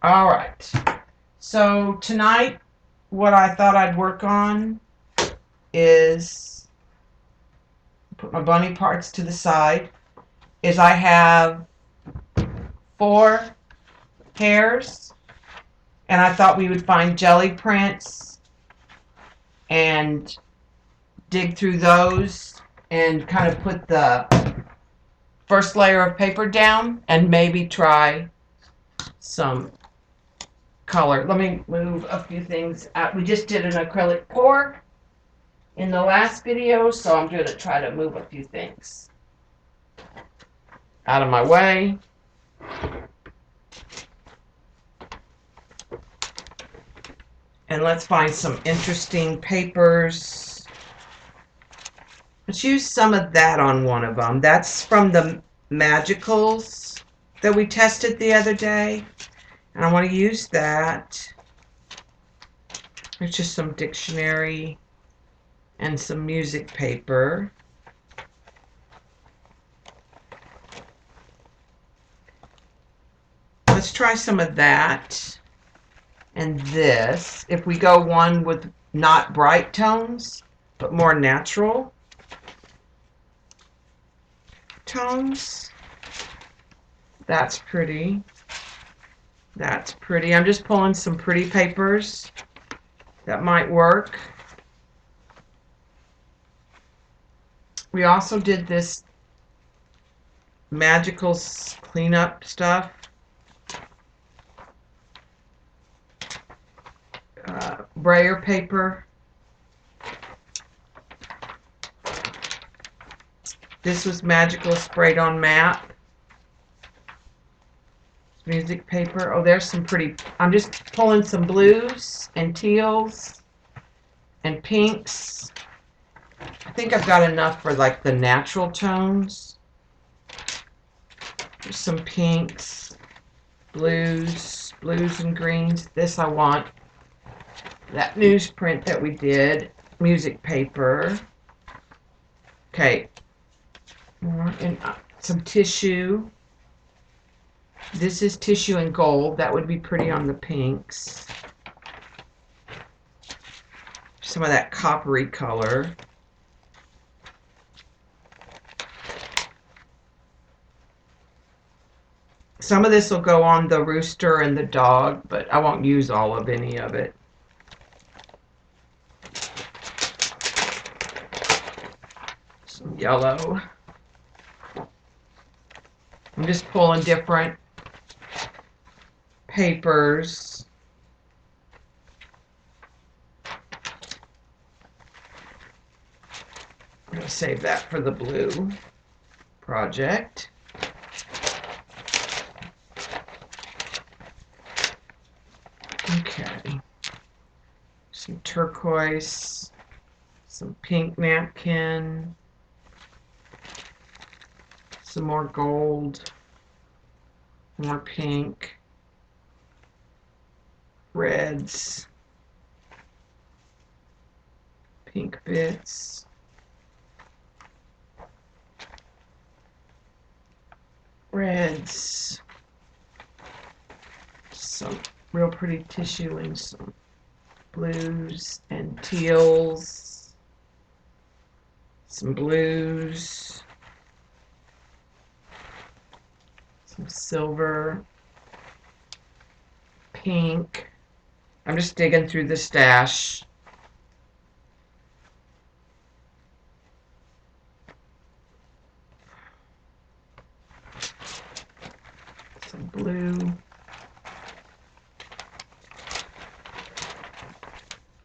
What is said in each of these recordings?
All right. So tonight, what I thought I'd work on is put my bunny parts to the side. Is I have 4 hairs, and I thought we would find jelly prints and dig through those and kind of put the first layer of paper down and maybe try some color. Let me move a few things out. We just did an acrylic pour in the last video, so I'm going to try to move a few things out of my way. And let's find some interesting papers. Let's use some of that on one of them. That's from the Magicals that we tested the other day. And I want to use that. There's just some dictionary and some music paper. Let's try some of that. And this, if we go one with not bright tones, but more natural tones. That's pretty. That's pretty. I'm just pulling some pretty papers that might work. We also did this Magicals cleanup stuff. Brayer paper. This was Magical sprayed on map. Music paper. Oh, there's some pretty. I'm just pulling some blues and teals and pinks. I think I've got enough for like the natural tones. There's some pinks, blues and greens. This I want. That newsprint that we did, music paper. Okay, and some tissue. This is tissue and gold. That would be pretty on the pinks. Some of that coppery color. Some of this will go on the rooster and the dog, but I won't use all of any of it. Some yellow. I'm just pulling different papers. I'm going to save that for the blue project. Okay. Some turquoise, some pink napkin, some more gold, more pink, reds, pink bits, reds, some real pretty tissue and some blues and teals, some blues, some silver, pink. I'm just digging through the stash. Some blue.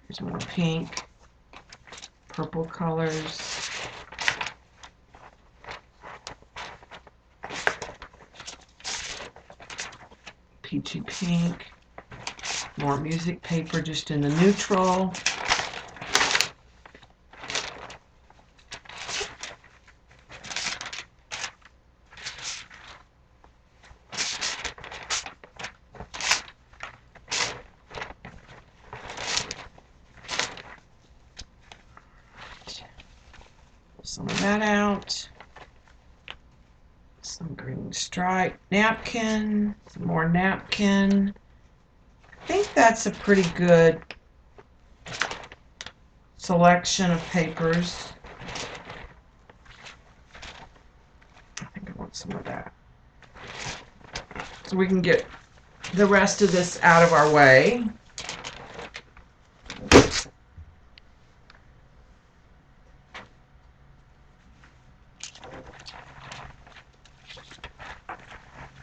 Here's more pink, purple colors. Peachy pink. More music paper just in the neutral. Some of that out. Some green stripe napkin. Some more napkin. think that's a pretty good selection of papers. I think I want some of that. So we can get the rest of this out of our way.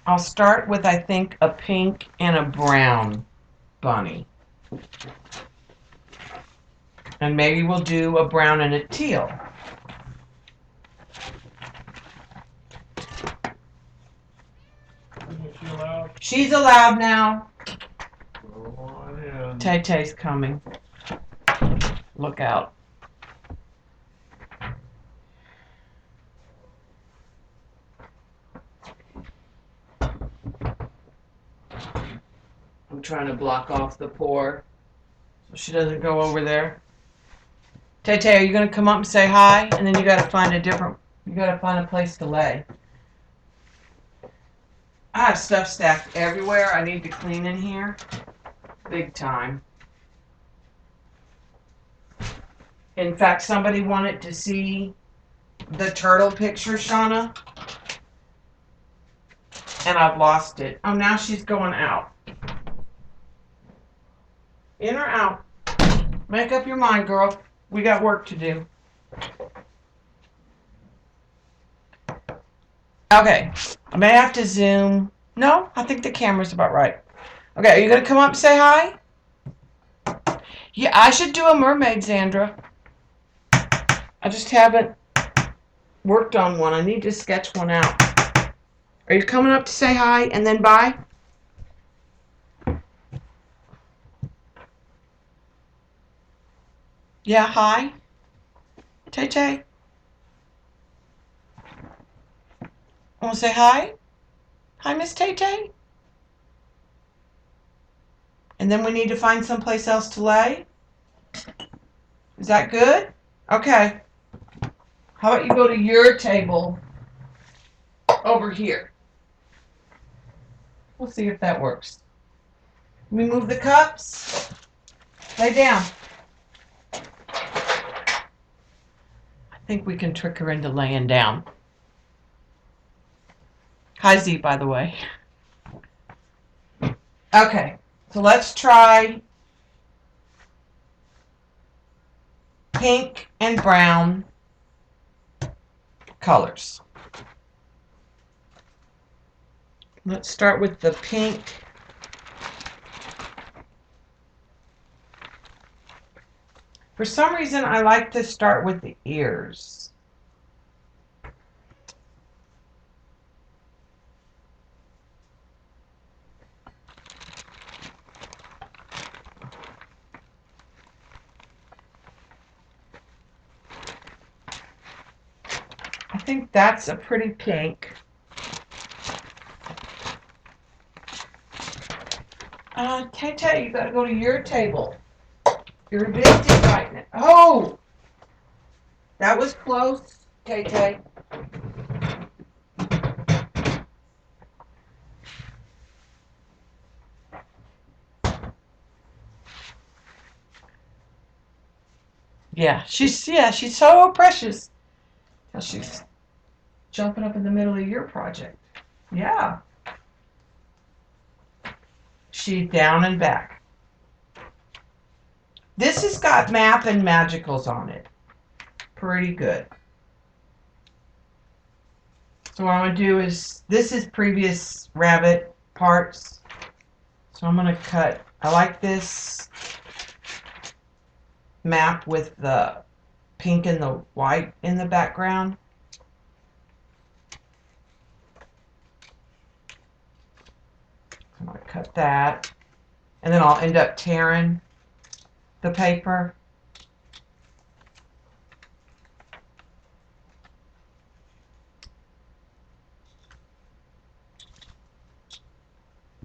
I'll start with, I think, a pink and a brown bunny. And maybe we'll do a brown and a teal. She's allowed now. Tay-Tay's coming. Look out. I'm trying to block off the pour so she doesn't go over there. Tay-Tay, are you going to come up and say hi? And then you got to find a place to lay. I have stuff stacked everywhere. I need to clean in here. Big time. In fact, somebody wanted to see the turtle picture, Shauna. And I've lost it. Oh, now she's going out. In or out? Make up your mind, girl. We got work to do. Okay. I may have to zoom. No, I think the camera's about right. Okay, are you going to come up and say hi? Yeah, I should do a mermaid, Zandra. I just haven't worked on one. I need to sketch one out. Are you coming up to say hi and then bye? Yeah, hi. Tay-Tay. Want to say hi? Hi, Miss Tay-Tay. And then we need to find someplace else to lay. Is that good? Okay. How about you go to your table over here? We'll see if that works. Let me move the cups. Lay down. I think we can trick her into laying down. Hi, Z, by the way. Okay, so let's try pink and brown colors. Let's start with the pink. For some reason, I like to start with the ears. I think that's a pretty pink. Tay-Tay, you gotta go to your table. You're busy right now. Oh! That was close, Tay-Tay. Yeah, she's so precious. She's jumping up in the middle of your project. Yeah. She's down and back. This has got map and magicals on it. Pretty good. So what I'm going to do is, this is previous rabbit parts. So I'm going to cut, I like this map with the pink and the white in the background. I'm going to cut that. And then I'll end up tearing the paper.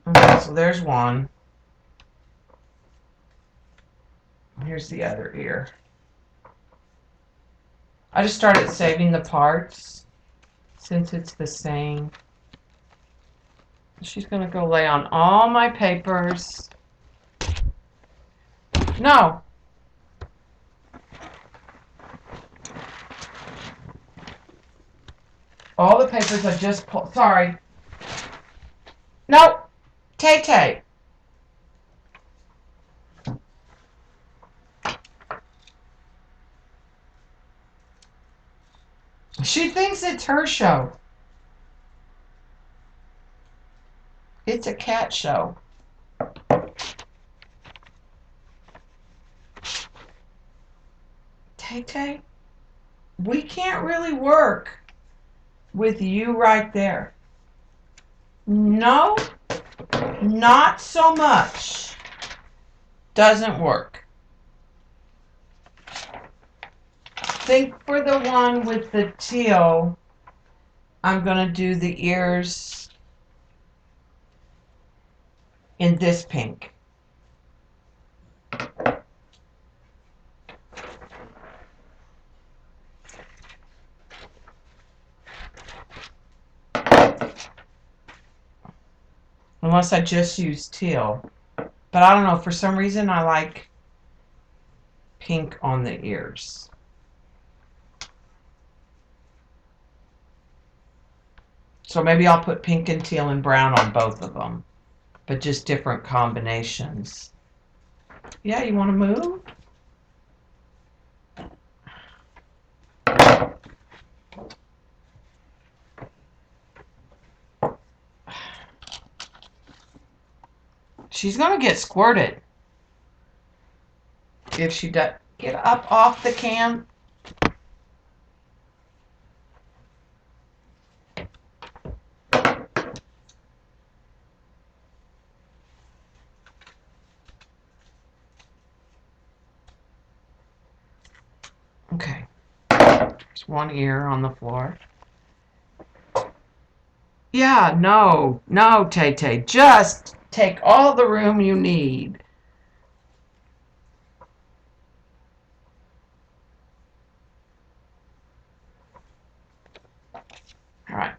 Okay, so there's one. Here's the other ear. I just started saving the parts since it's the same. She's going to go lay on all my papers. No. All the papers I just pulled. Sorry. Nope. Tay-Tay. She thinks it's her show. It's a cat show. Tay-Tay, we can't really work with you right there. No, not so much. Doesn't work. Think for the one with the teal, I'm going to do the ears in this pink. Unless I just use teal. But I don't know, for some reason I like pink on the ears. So maybe I'll put pink and teal and brown on both of them, but just different combinations. Yeah, you want to move? She's going to get squirted if she does. Get up off the cam. Okay. There's one ear on the floor. Yeah, no, Tay-Tay. Just take all the room you need. All right.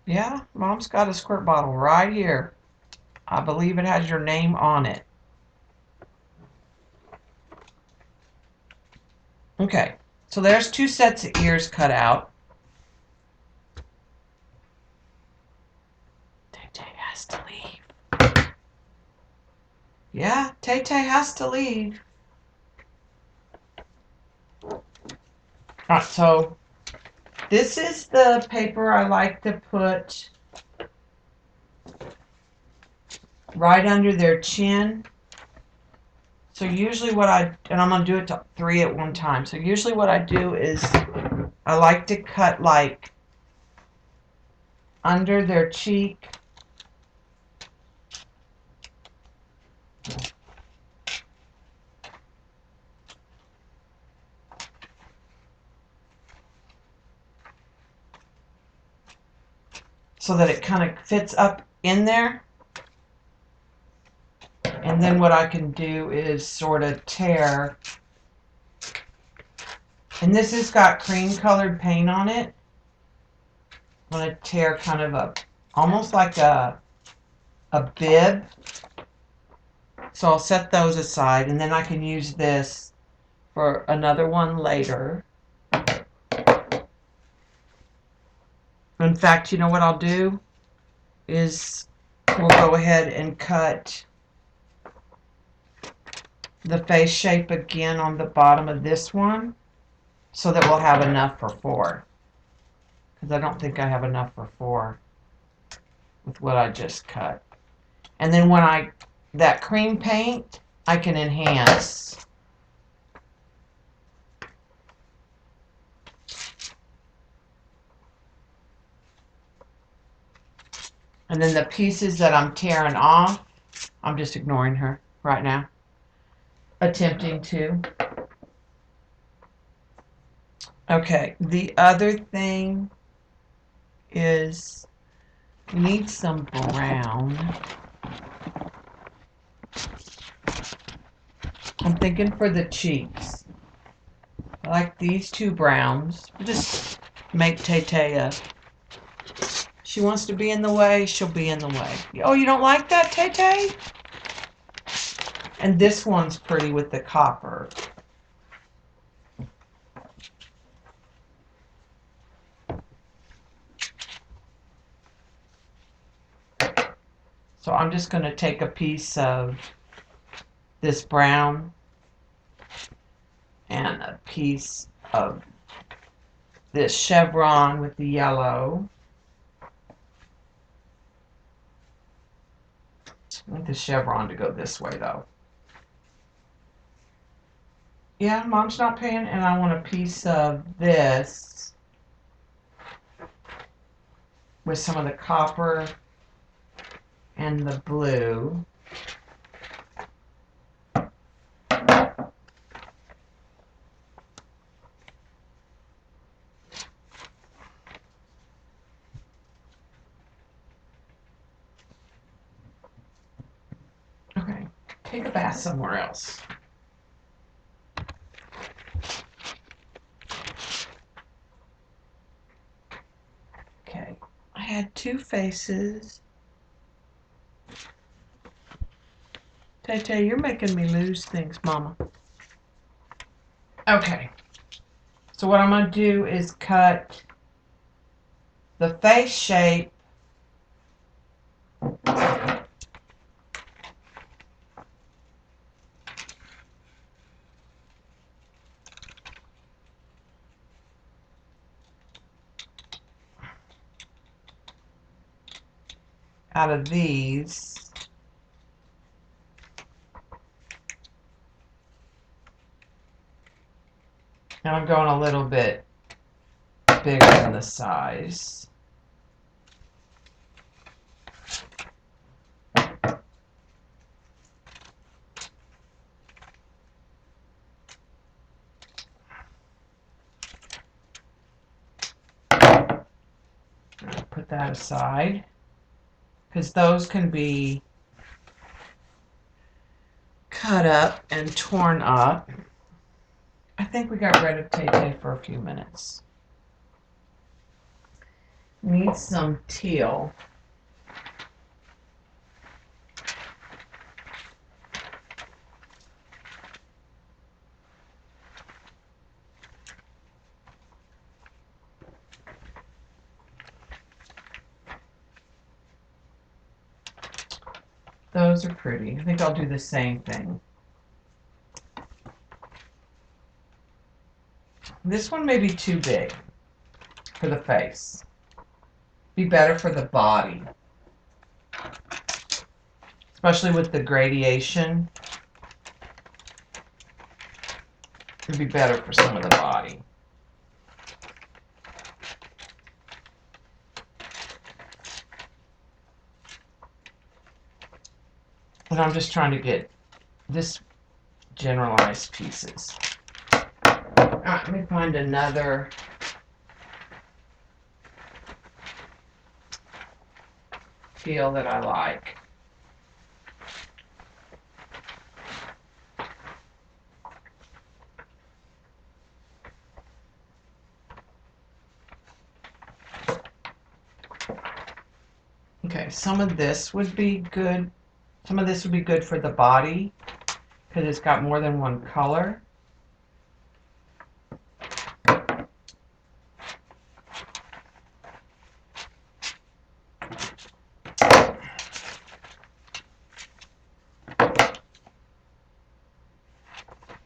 Yeah, Mom's got a squirt bottle right here. I believe it has your name on it. Okay, so there's 2 sets of ears cut out. Tay-Tay has to leave. Yeah, Tay-Tay has to leave. All right, so this is the paper I like to put right under their chin. So usually what and I'm going to do it to 3 at one time. So usually what I do is I like to cut like under their cheek. So that it kind of fits up in there. And then what I can do is sort of tear. And this has got cream colored paint on it. I'm going to tear kind of almost like a bib. So I'll set those aside, and then I can use this for another one later. In fact, you know what I'll do is we'll go ahead and cut the face shape again on the bottom of this one so that we'll have enough for 4. Because I don't think I have enough for 4 with what I just cut. And then when that cream paint, I can enhance. And then the pieces that I'm tearing off, I'm just ignoring her right now. Attempting to. Okay, the other thing is we need some brown. I'm thinking for the cheeks. I like these two browns. Just make Tay-Tay she wants to be in the way, she'll be in the way. Oh, you don't like that, Tay-Tay? And this one's pretty with the copper. So I'm just going to take a piece of this brown and a piece of this chevron with the yellow. I want the chevron to go this way though. Yeah, Mom's not paying, and I want a piece of this with some of the copper and the blue. Okay, take a bath somewhere else. Okay, I had two faces. Tay-Tay, you're making me lose things, Mama. Okay, so what I'm going to do is cut the face shape out of these. And I'm going a little bit bigger than the size. Put that aside, because those can be cut up and torn up. I think we got rid of Tay-Tay for a few minutes. Need some teal. Those are pretty. I think I'll do the same thing. This one may be too big for the face. Be better for the body. Especially with the gradation. It'd be better for some of the body. And I'm just trying to get this generalized pieces. Alright, let me find another feel that I like. Okay, some of this would be good. Some of this would be good for the body because it's got more than one color.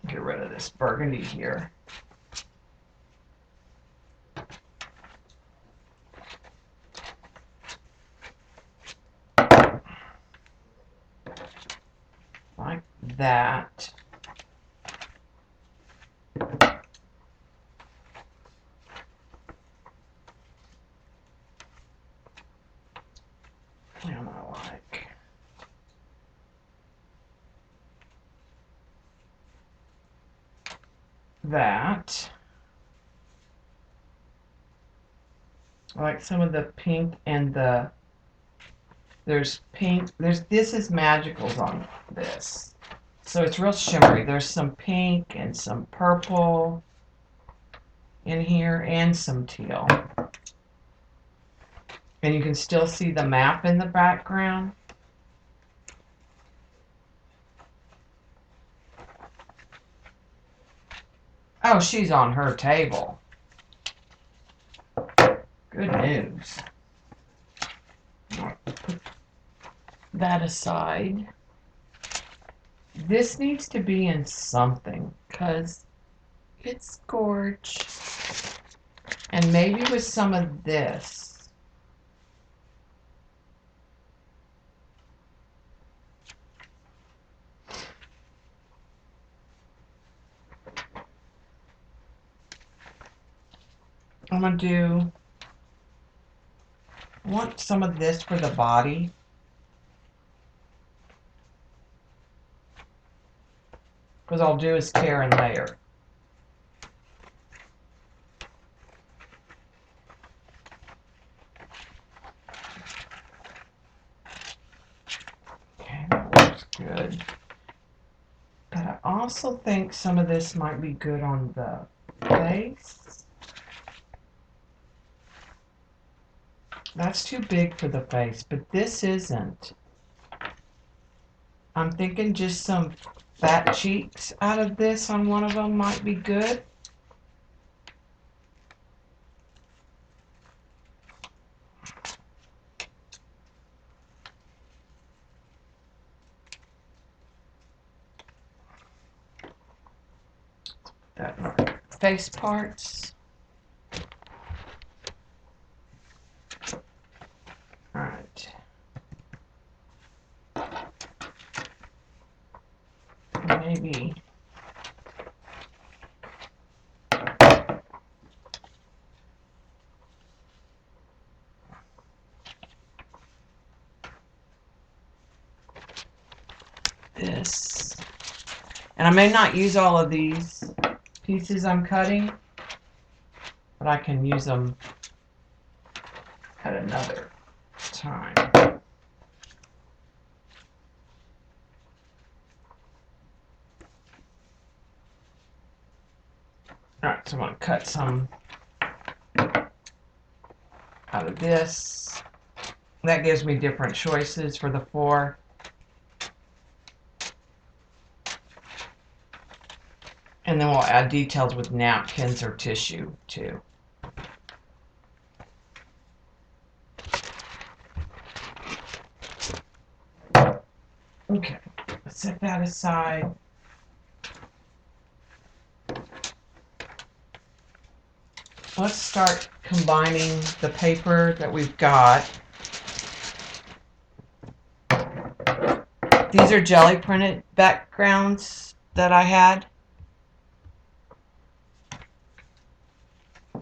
Get rid of this burgundy here. Like that. And I like that. I like some of the pink and the, there's pink, this is magicals on this. So it's real shimmery. There's some pink and some purple. in here and some teal. And you can still see the map in the background. Oh, she's on her table. Good news. Put that aside. This needs to be in something because it's gorgeous. And maybe with some of this. I'm going to do, I want some of this for the body. Because all I'll do is tear and layer. Okay, that looks good. But I also think some of this might be good on the face. That's too big for the face, but this isn't. I'm thinking just some fat cheeks out of this on one of them might be good. That face parts. All right. Maybe. This. And I may not use all of these pieces I'm cutting, but I can use them at another time. Alright, so I'm going to cut some out of this. That gives me different choices for the 4. And then we'll add details with napkins or tissue too. Okay, let's set that aside. Let's start combining the paper that we've got. These are jelly printed backgrounds that I had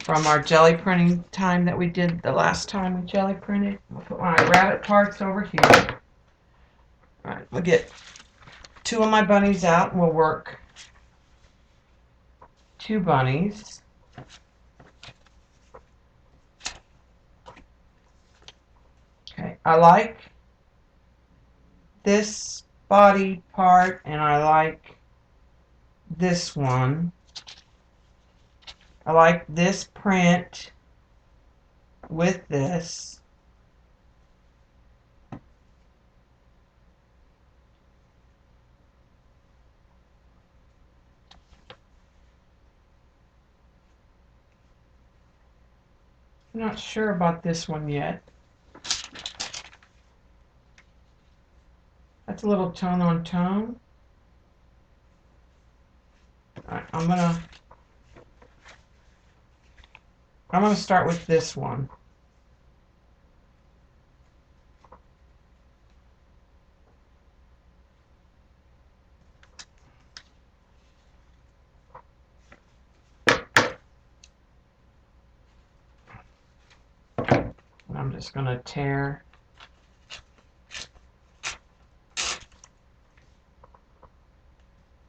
from our jelly printing time that we did the last time we jelly printed. I'll put my rabbit parts over here. Alright, we'll get 2 of my bunnies out and we'll work 2 bunnies. Okay, I like this body part and I like this one. I like this print with this. I'm not sure about this one yet. That's a little tone on tone. Alright, I'm gonna start with this one. And I'm just gonna tear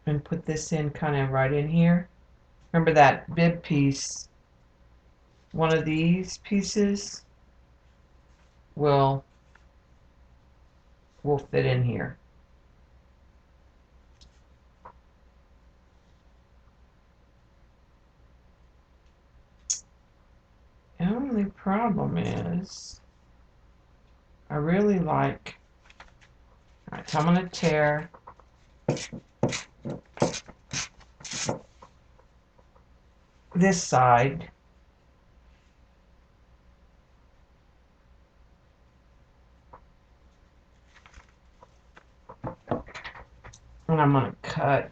and put this in kind of right in here. Remember that bib piece? One of these pieces will fit in here. only problem is I really like, alright, so I'm going to tear this side. And I'm going to cut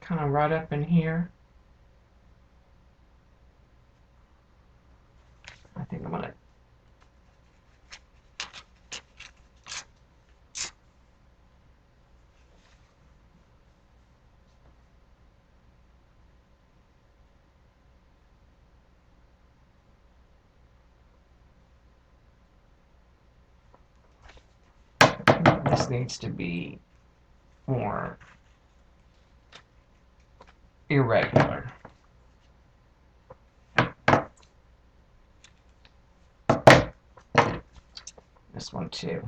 kind of right up in here. I think I'm going to this needs to be more irregular. This one too.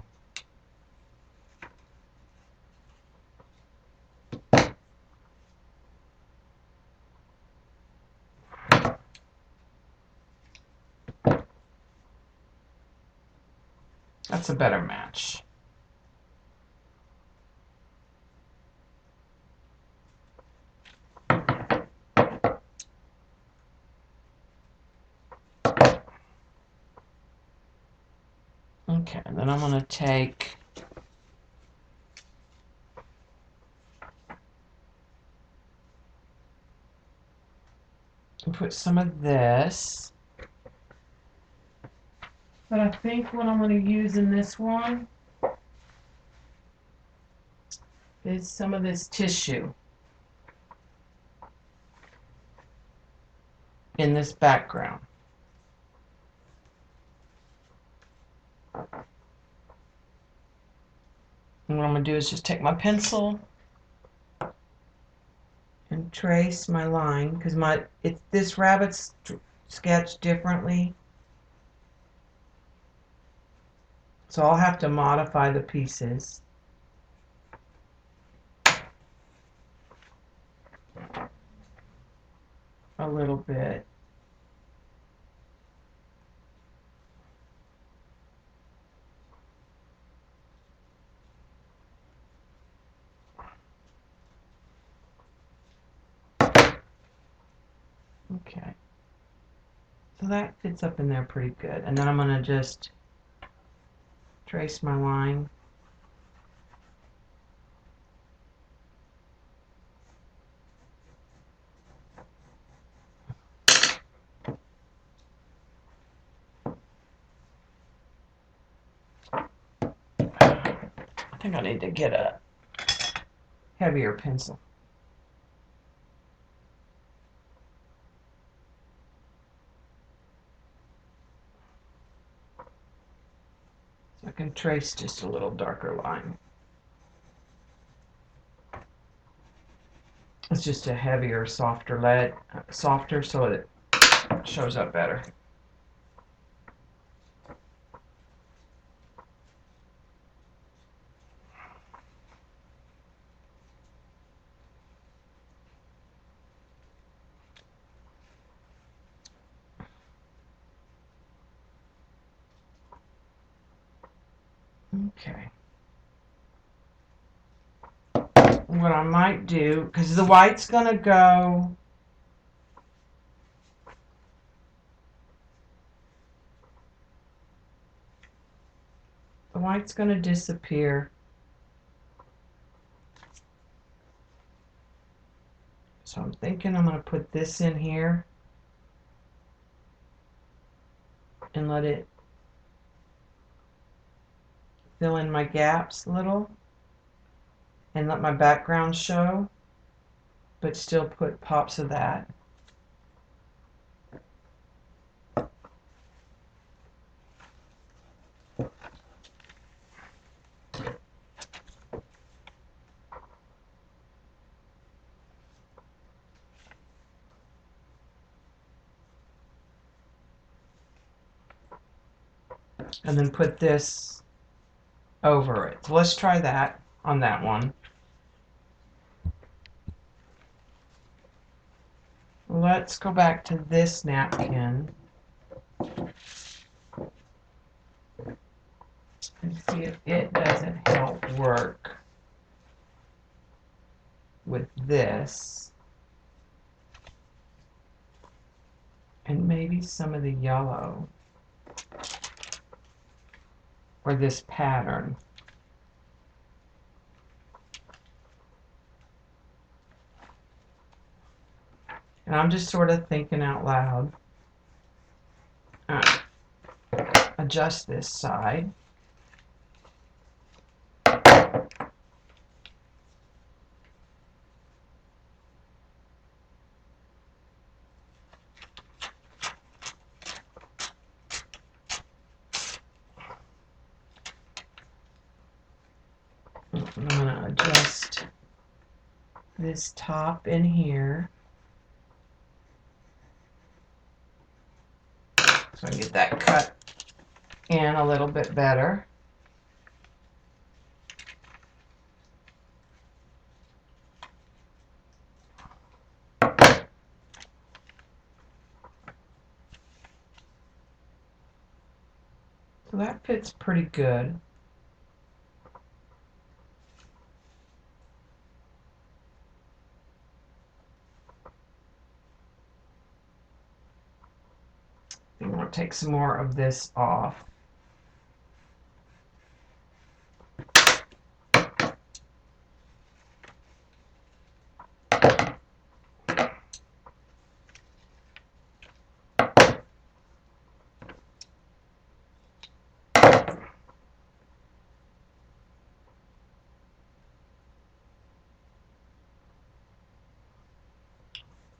That's a better match. Okay, and then I'm going to take and put some of this. But I think what I'm going to use in this one is some of this tissue in this background. And what I'm going to do is just take my pencil and trace my line, because this rabbit's sketched differently. So I'll have to modify the pieces. A little bit. Okay. So that fits up in there pretty good. And then I'm going to just trace my line. I think I need to get a heavier pencil. So I can trace just a little darker line. It's just a heavier, softer lead, softer, so it shows up better. Okay. What I might do, because the white's going to go disappear. So I'm thinking I'm going to put this in here and let it fill in my gaps a little and let my background show, but still put pops of that. and then put this over it. So let's try that on that one. Let's go back to this napkin and see if it doesn't help work with this. And maybe some of the yellow or this pattern. And I'm just sort of thinking out loud. Adjust this side. I'm going to adjust this top in here so I can get that cut in a little bit better. So that fits pretty good. I'm going to take some more of this off.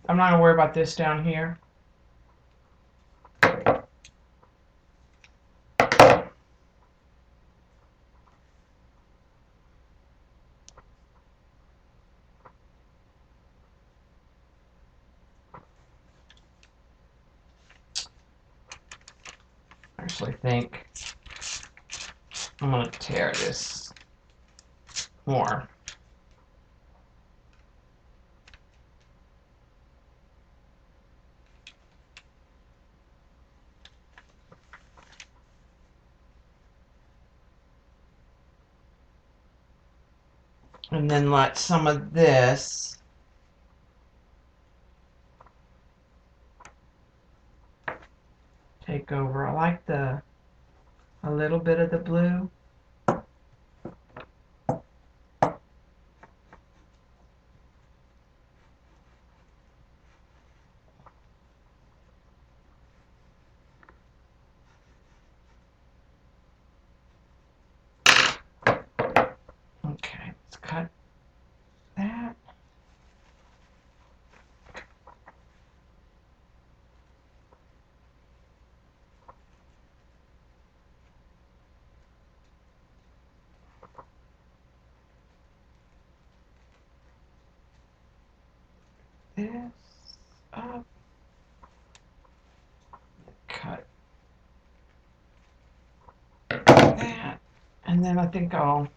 I'm not going to worry about this down here. I actually think I'm going to tear this more. And then let some of this take over. I like a little bit of the blue. Okay, let's cut that. This up. Cut that. And then I think I'll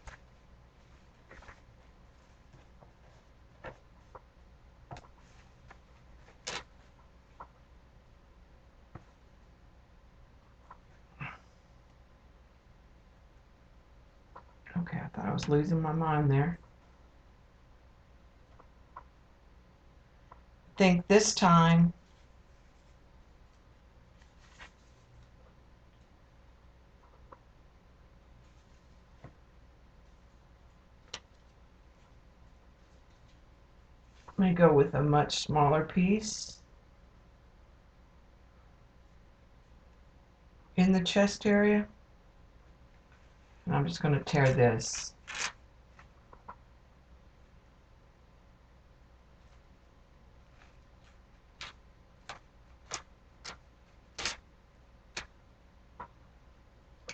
okay, I thought I was losing my mind there. I think this time I'm going to go with a much smaller piece in the chest area. And I'm just going to tear this.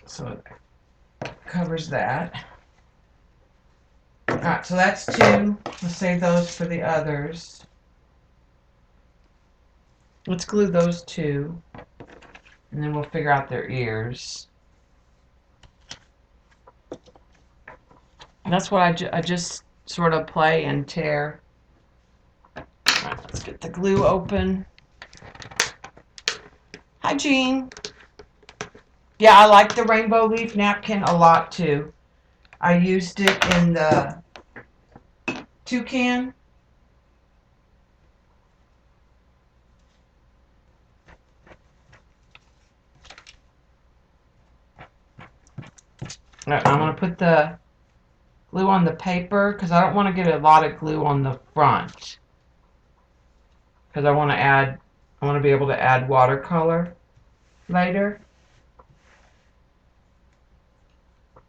So it covers that. Alright, so that's two. Let's save those for the others. Let's glue those two, and then we'll figure out their ears. And that's what I just sort of play and tear. All right, let's get the glue open. Hi, Jean. Yeah, I like the rainbow leaf napkin a lot too. I used it in the toucan. All right, I'm going to put the glue on the paper because I don't want to get a lot of glue on the front. Because I want to be able to add watercolor later.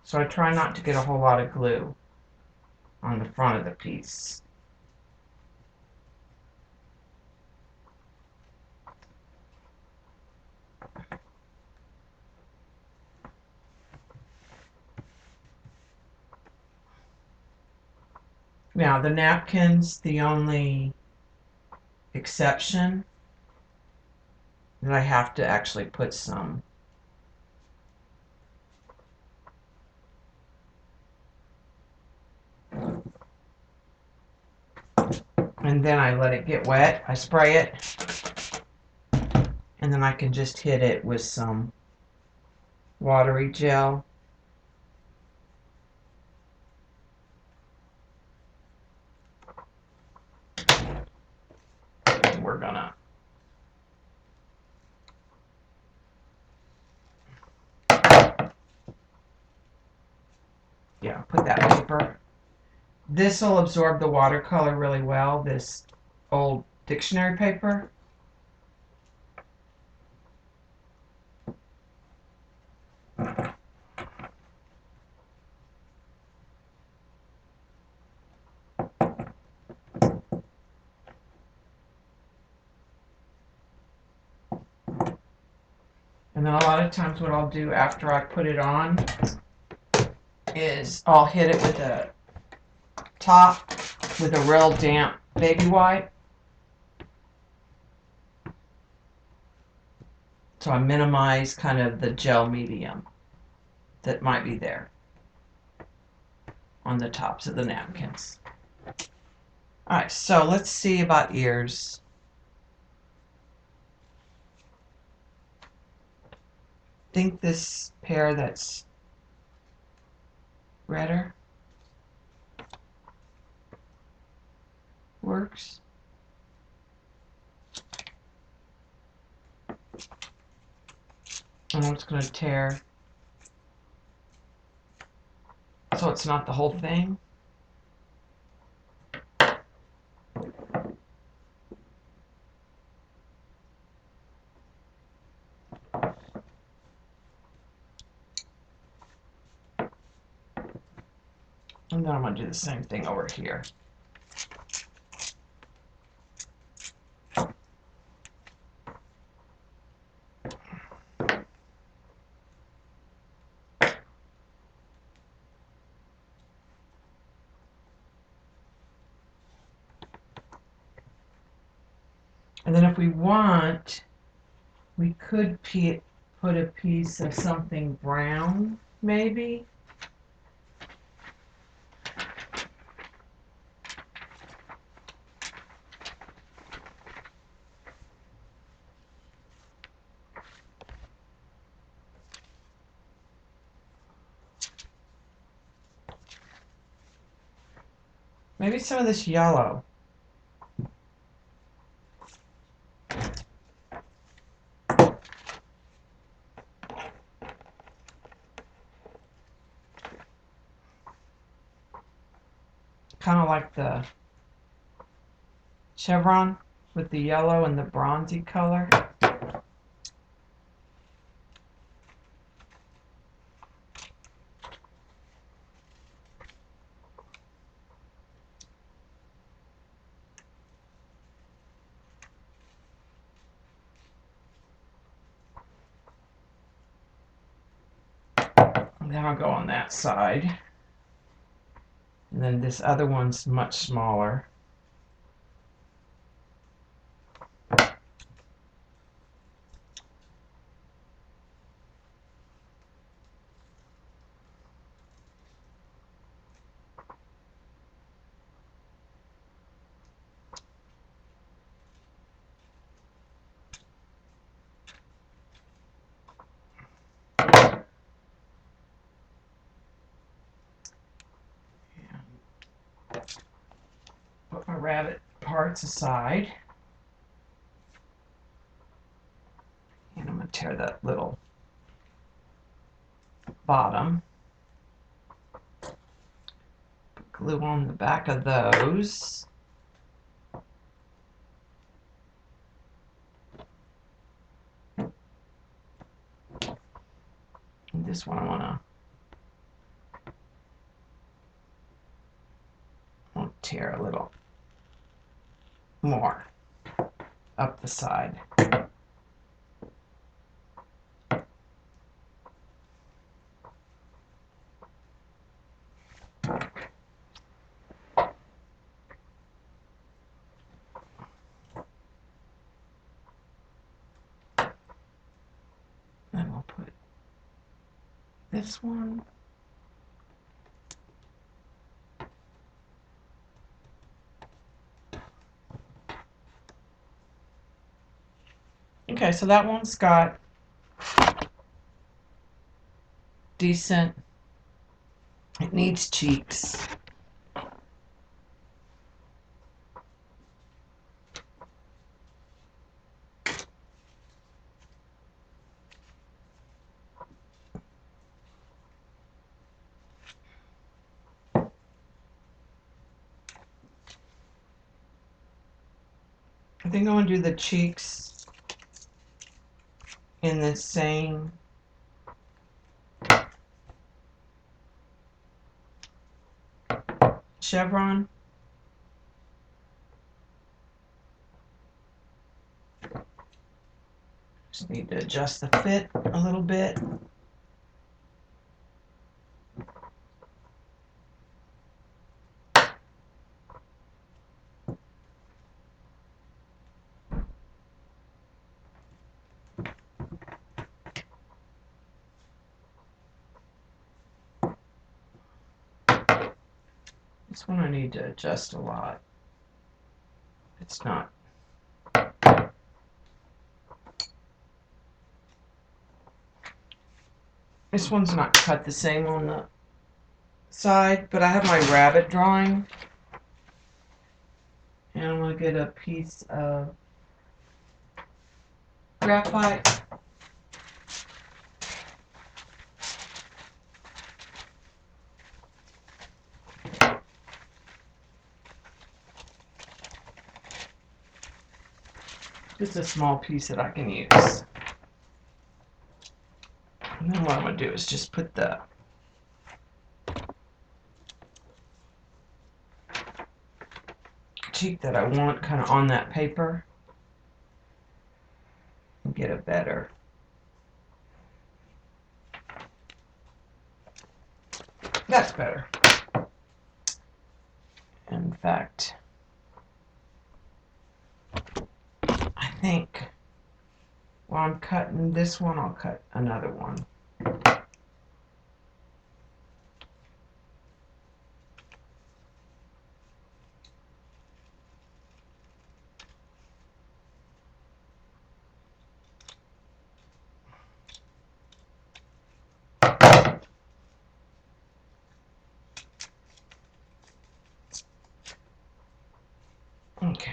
So I try not to get a whole lot of glue on the front of the piece. Now the napkins, the only exception that I have to actually put some and then I let it get wet. I spray it and then I can just hit it with some watery gel. And we're gonna put that paper. This will absorb the watercolor really well, this old dictionary paper. And then a lot of times what I'll do after I put it on is I'll hit it with a top with a real damp baby wipe. So I minimize kind of the gel medium that might be there on the tops of the napkins. Alright, so let's see about ears. I think this pair that's redder works. And I'm just going to tear so it's not the whole thing. And then I'm going to do the same thing over here. And then if we want, we could put a piece of something brown, maybe. Maybe some of this yellow. Kind of like the chevron with the yellow and the bronzy color. And then I'll go on that side. And then this other one's much smaller. rabbit parts aside. And I'm going to tear that little bottom. Put glue on the back of those. And this one I want to tear a little more up the side. Then we'll put this one. Okay, so that one's got decent, it needs cheeks. I think I want to do the cheeks in the same chevron. Just need to adjust the fit a little bit. This one I need to adjust a lot. It's not. This one's not cut the same on the side, but I have my rabbit drawing. And I'm going to get a piece of graphite. Just a small piece that I can use. And then what I'm going to do is just put the cheek that I want kind of on that paper and get a better. That's better. In fact, I think while I'm cutting this one, I'll cut another one. Okay.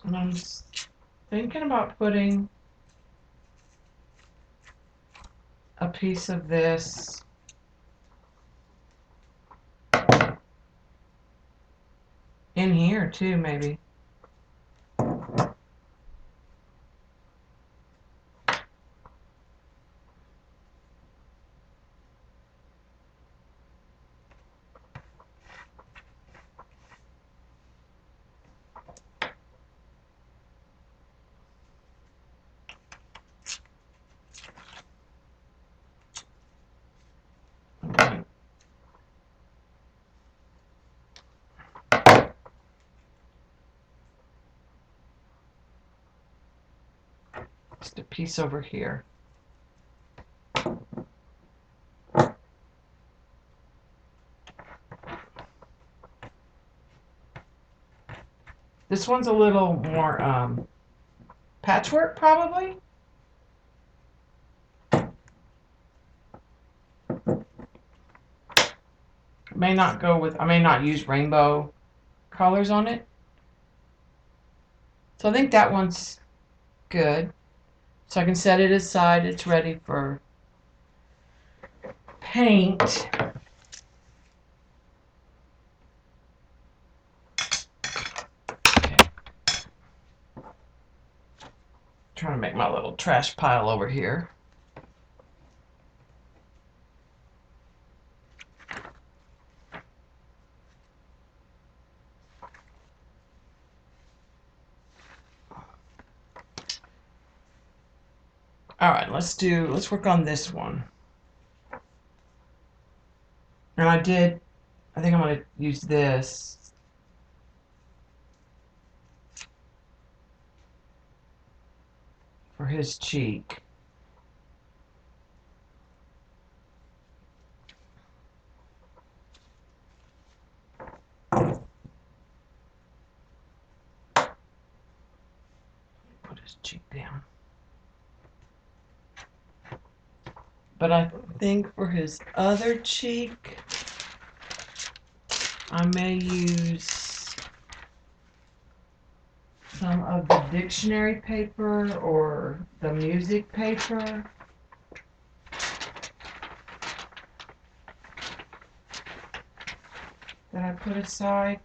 And I'm just thinking about putting a piece of this in here too, maybe. Just a piece over here. This one's a little more patchwork, probably. I may not use rainbow colors on it. So I think that one's good. So I can set it aside. It's ready for paint. Okay. Trying to make my little trash pile over here. All right, let's work on this one. And I think I'm going to use this. For his cheek. Put his cheek down. But I think for his other cheek, I may use some of the dictionary paper or the music paper. That I put aside.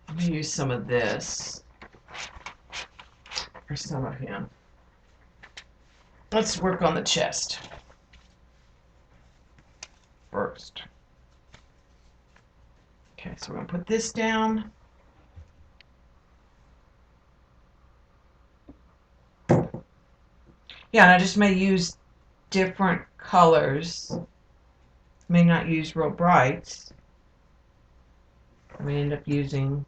I'm going to use some of this for some of him. Let's work on the chest first. Okay, so we're going to put this down. Yeah, and I just may use different colors. May not use real brights. I may end up using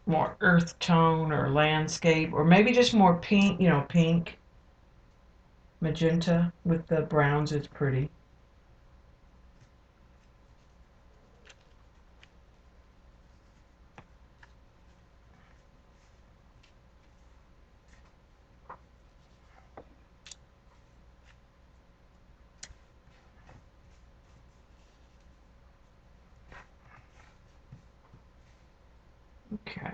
more earth tone or landscape, or maybe just more pink, pink, magenta with the browns is pretty. Okay.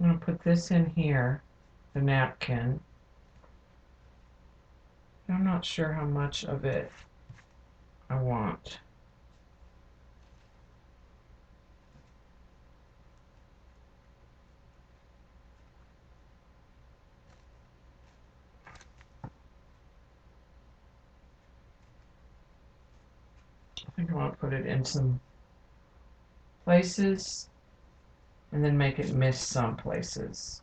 I'm going to put this in here, the napkin. I'm not sure how much of it I want. I think I want to put it in some places and then make it miss some places.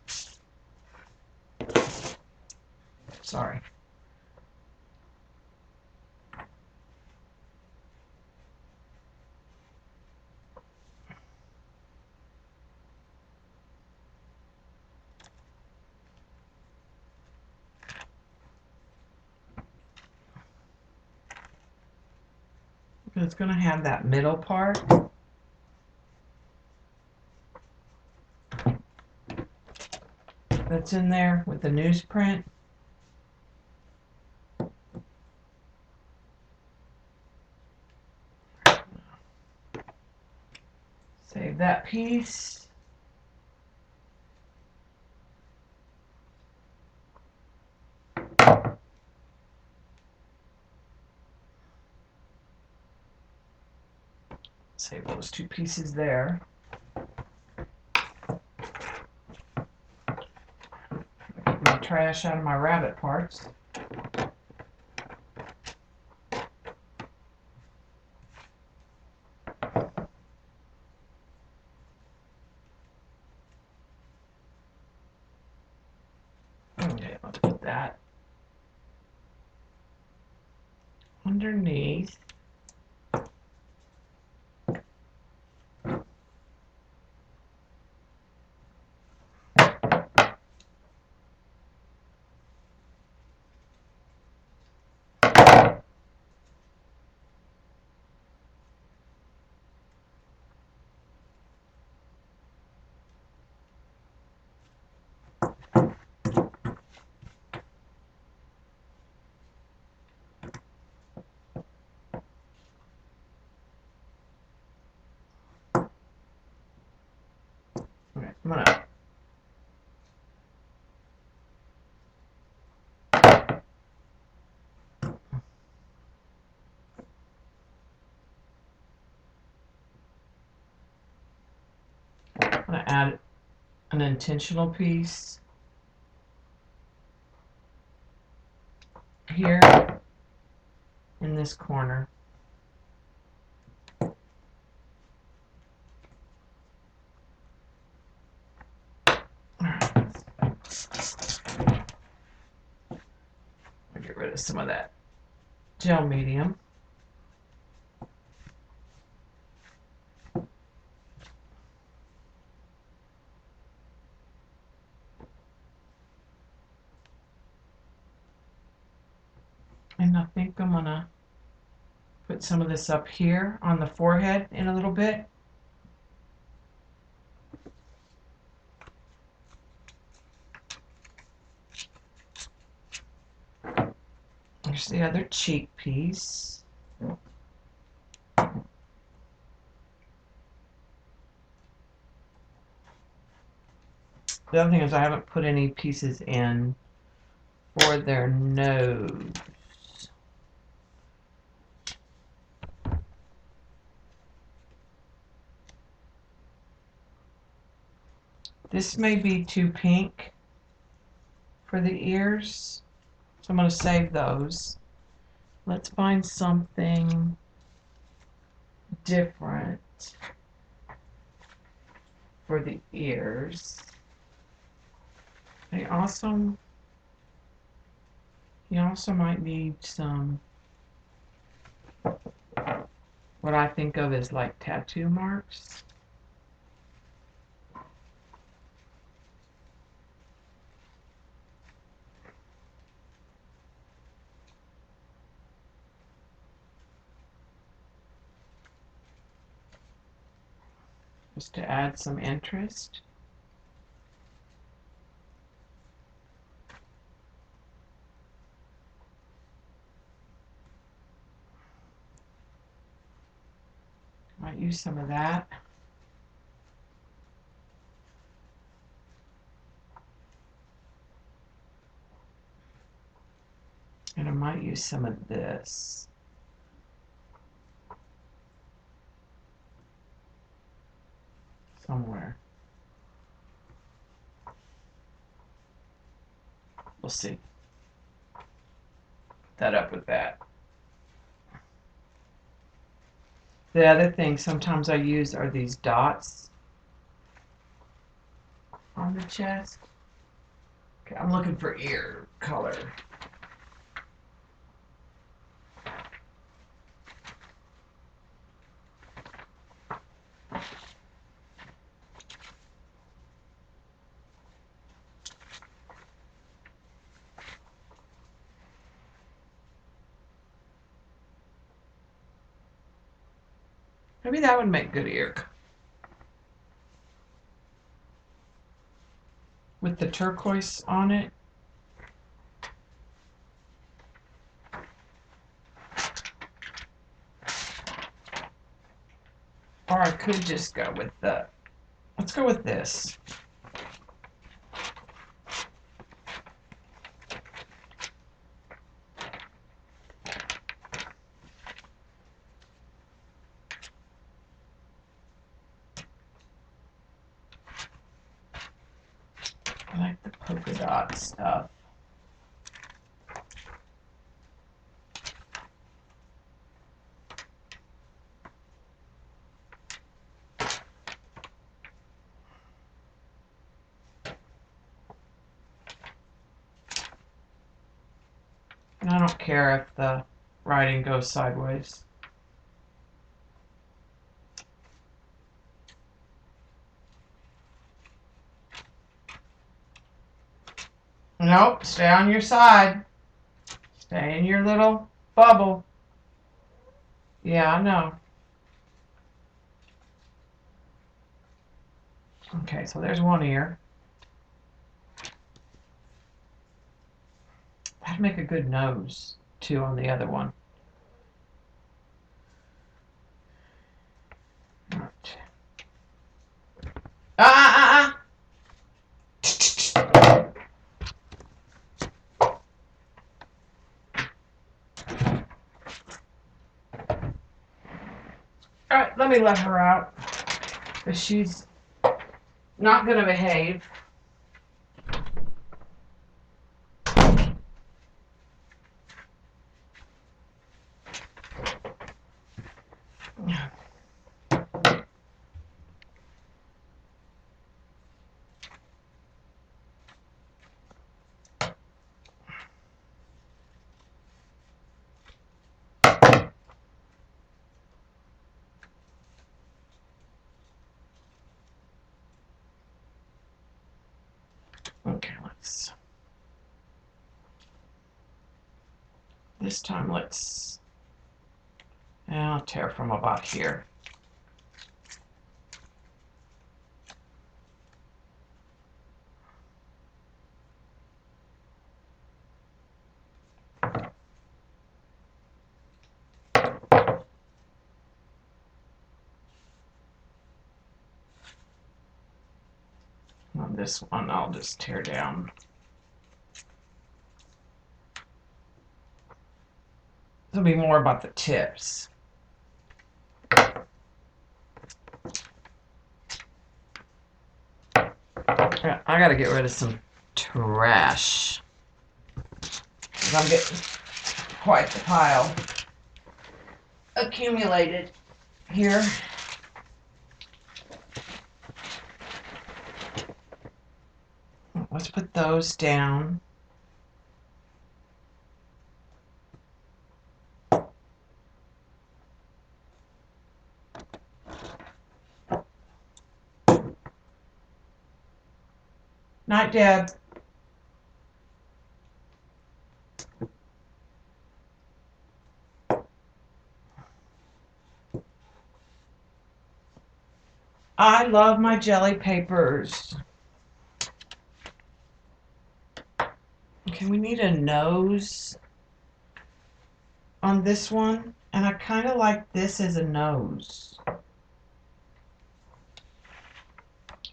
Sorry. It's going to have that middle part. That's in there with the newsprint. Save that piece. Save those two pieces there. trash out of my rabbit parts. Okay, let's put that underneath. Okay, I'm gonna add an intentional piece here in this corner. I'll get rid of some of that gel medium. And I think I'm gonna put some of this up here on the forehead in a little bit. There's the other cheek piece. The other thing is I haven't put any pieces in for their nose. This may be too pink for the ears, so I'm going to save those. Let's find something different for the ears. You also might need some, what I think of as like tattoo marks. Just to add some interest. Might use some of that. And I might use some of this. Somewhere. We'll see. Put that up with that. The other thing sometimes I use are these dots on the chest. Okay, I'm looking for ear color. Maybe that would make good ear. With the turquoise on it. Or I could just go with the, let's go with this. I like the polka dot stuff. don't care if the writing goes sideways. Nope, stay on your side. Stay in your little bubble. Yeah, I know. Okay, so there's one ear. That'd make a good nose, too, on the other one. Right. Ah, ah, ah, All right, let me let her out. Because she's not going to behave. Okay, this time I'll tear from about here. On this one, I'll just tear down. It'll be more about the tips. Yeah, I gotta get rid of some trash. I'm getting quite the pile accumulated here. Let's put those down. Night, Deb. I love my jelly papers. Okay, we need a nose on this one, and I kind of like this as a nose.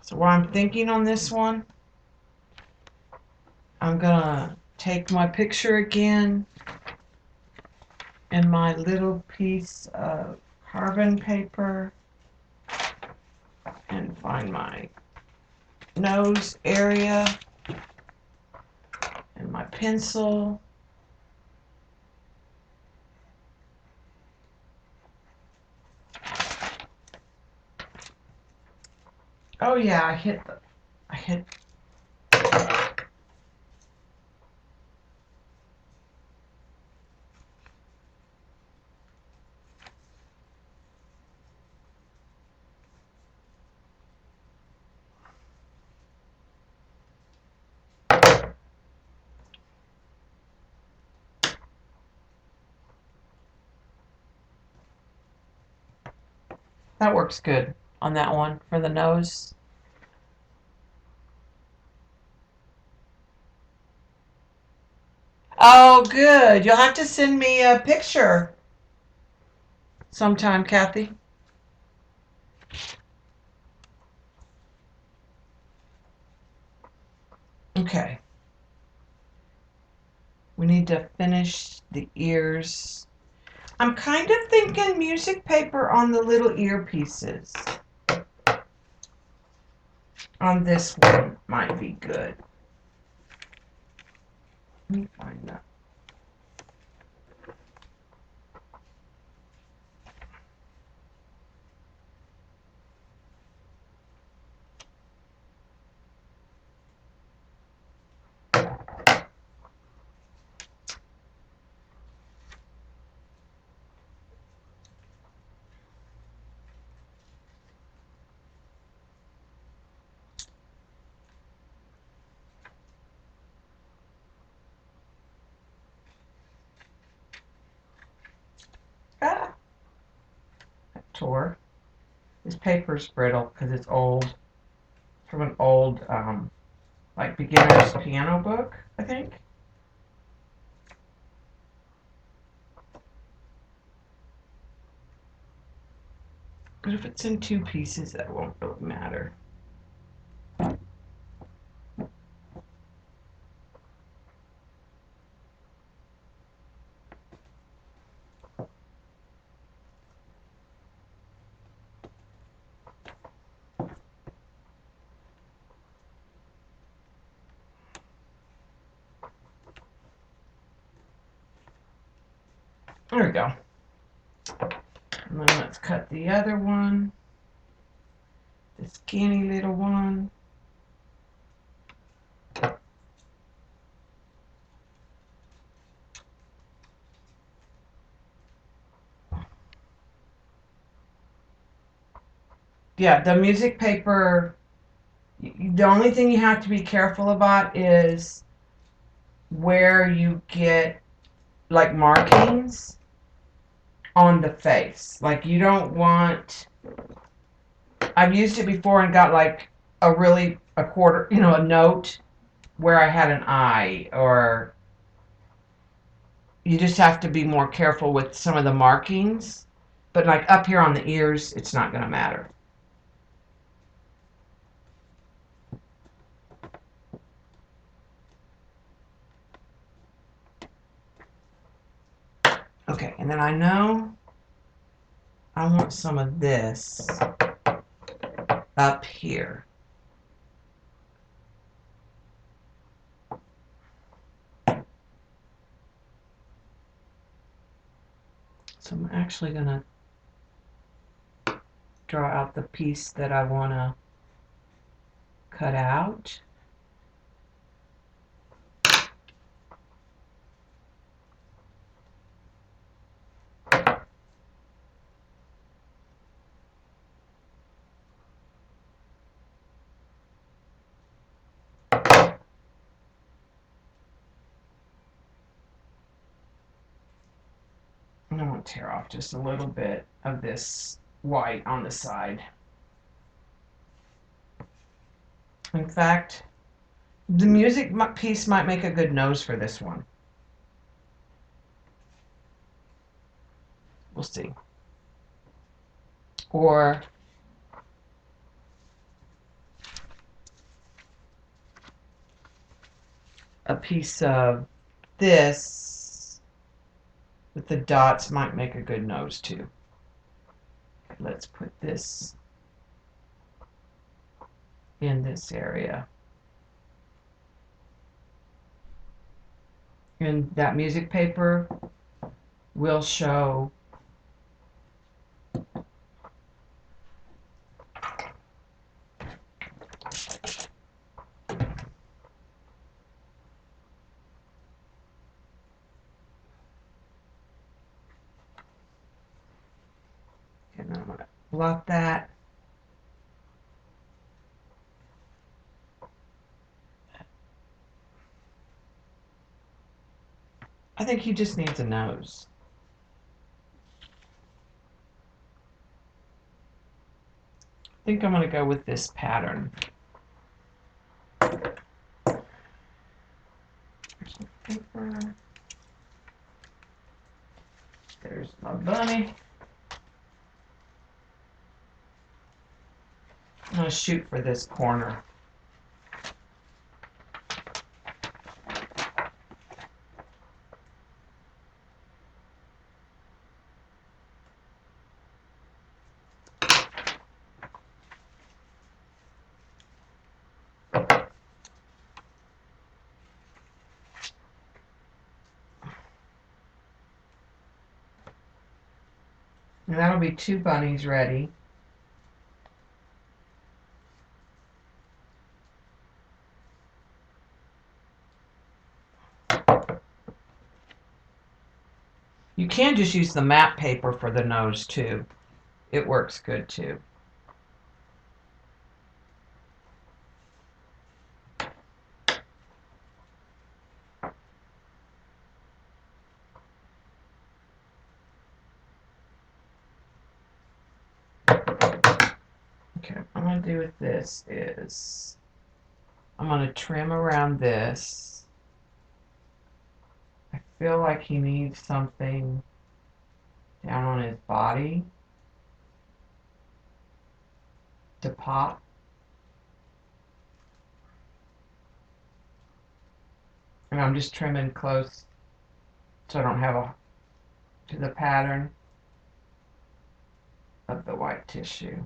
So what I'm thinking on this one, I'm gonna take my picture again and my little piece of carbon paper and find my nose area and my pencil. Oh yeah, I hit. That works good on that one for the nose. Oh, good. You'll have to send me a picture sometime, Kathy. Okay. We need to finish the ears. I'm kind of thinking music paper on the little earpieces. On this one might be good. Let me find that. tore. This paper's brittle because it's old. From an old, like beginner's piano book, I think. But if it's in two pieces, that won't really matter. There we go. And then let's cut the other one. The skinny little one. Yeah, the music paper, the only thing you have to be careful about is where you get like markings on the face. Like you don't want, I've used it before and got like a quarter, a note where I had an eye, or you just have to be more careful with some of the markings. But like up here on the ears, it's not going to matter. Okay, and then I know I want some of this up here. So I'm actually going to draw out the piece that I want to cut out. And I'm going to tear off just a little bit of this white on the side. In fact, the music piece might make a good nose for this one. We'll see. Or a piece of this with the dots might make a good nose too. Let's put this in this area. And that music paper will show and I'm going to blot that. I think he just needs a nose. I think I'm going to go with this pattern. Here's some paper. There's my bunny. I'm going to shoot for this corner. And that'll be 2 bunnies ready. You can just use the map paper for the nose too. It works good too. what I'm going to do with this is I'm going to trim around this. I feel like he needs something down on his body to pop. And I'm just trimming close so I don't have to the pattern of the white tissue.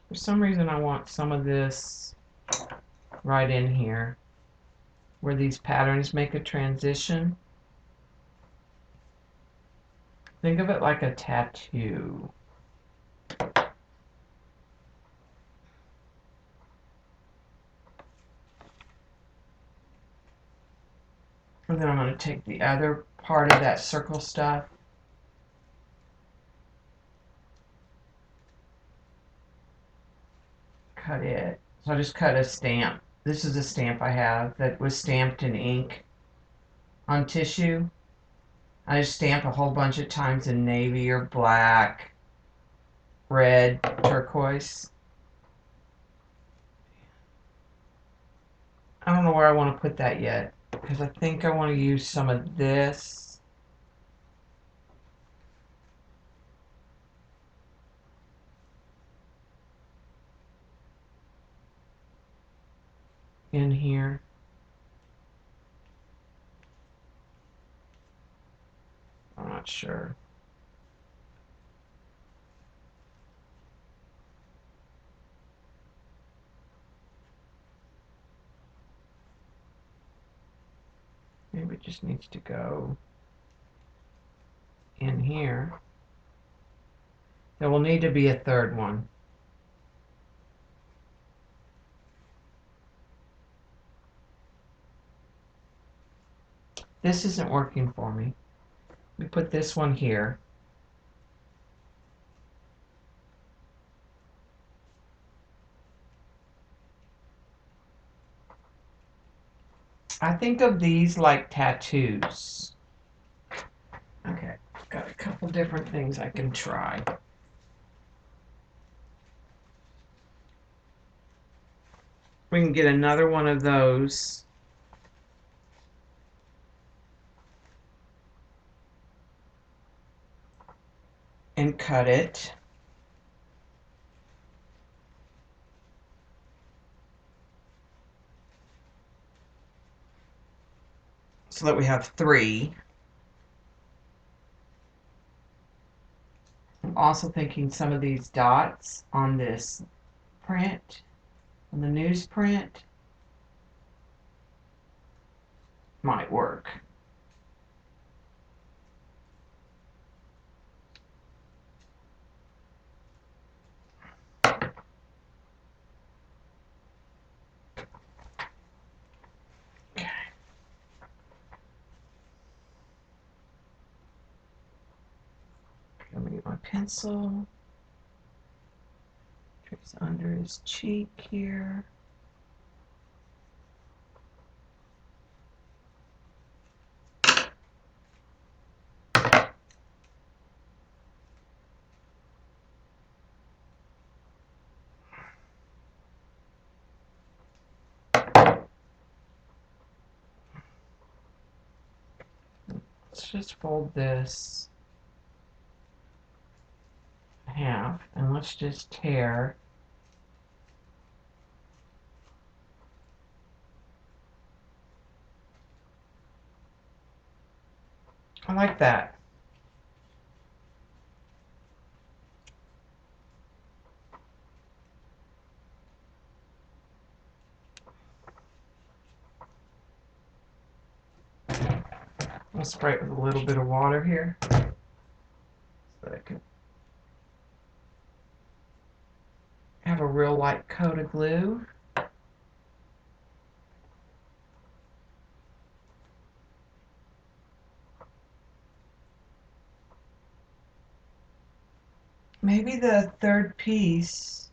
For some reason I want some of this right in here where these patterns make a transition. Think of it like a tattoo. And then I'm going to take the other part of that circle stuff cut it. So I just cut a stamp. This is a stamp I have that was stamped in ink on tissue. I just stamp a whole bunch of times in navy or black, red, turquoise. I don't know where I want to put that yet because I think I want to use some of this. In here. I'm not sure. Maybe it just needs to go in here. There will need to be a third one. This isn't working for me. We put this one here. I think of these like tattoos. Okay, got a couple different things I can try. We can get another one of those. And cut it. So that we have 3. I'm also thinking some of these dots on this print, on the newsprint, might work. Okay. Let me get my pencil. Trace under his cheek here. Let's just fold this in half and let's just tear I like that. I'll spray it with a little bit of water here so that I can have a real light coat of glue. Maybe the third piece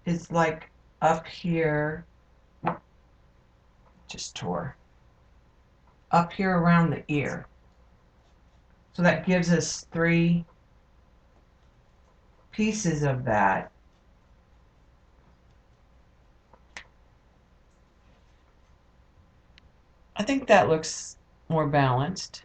is like up here, just tore, up here around the ear. So that gives us 3 pieces of that. I think that looks more balanced.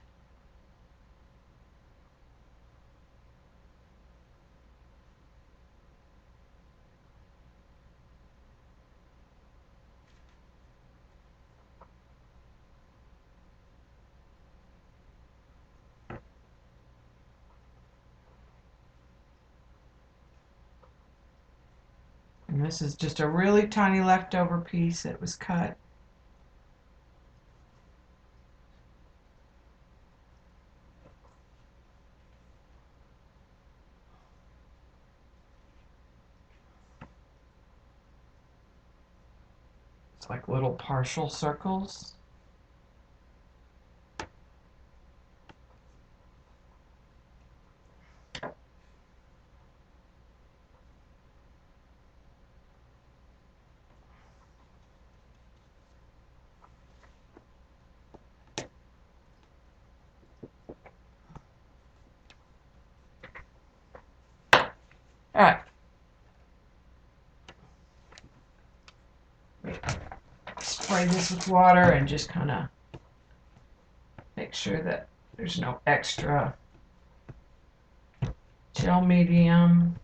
And this is just a really tiny leftover piece that was cut. It's like little partial circles. All right. Spray this with water and just kind of make sure that there's no extra gel medium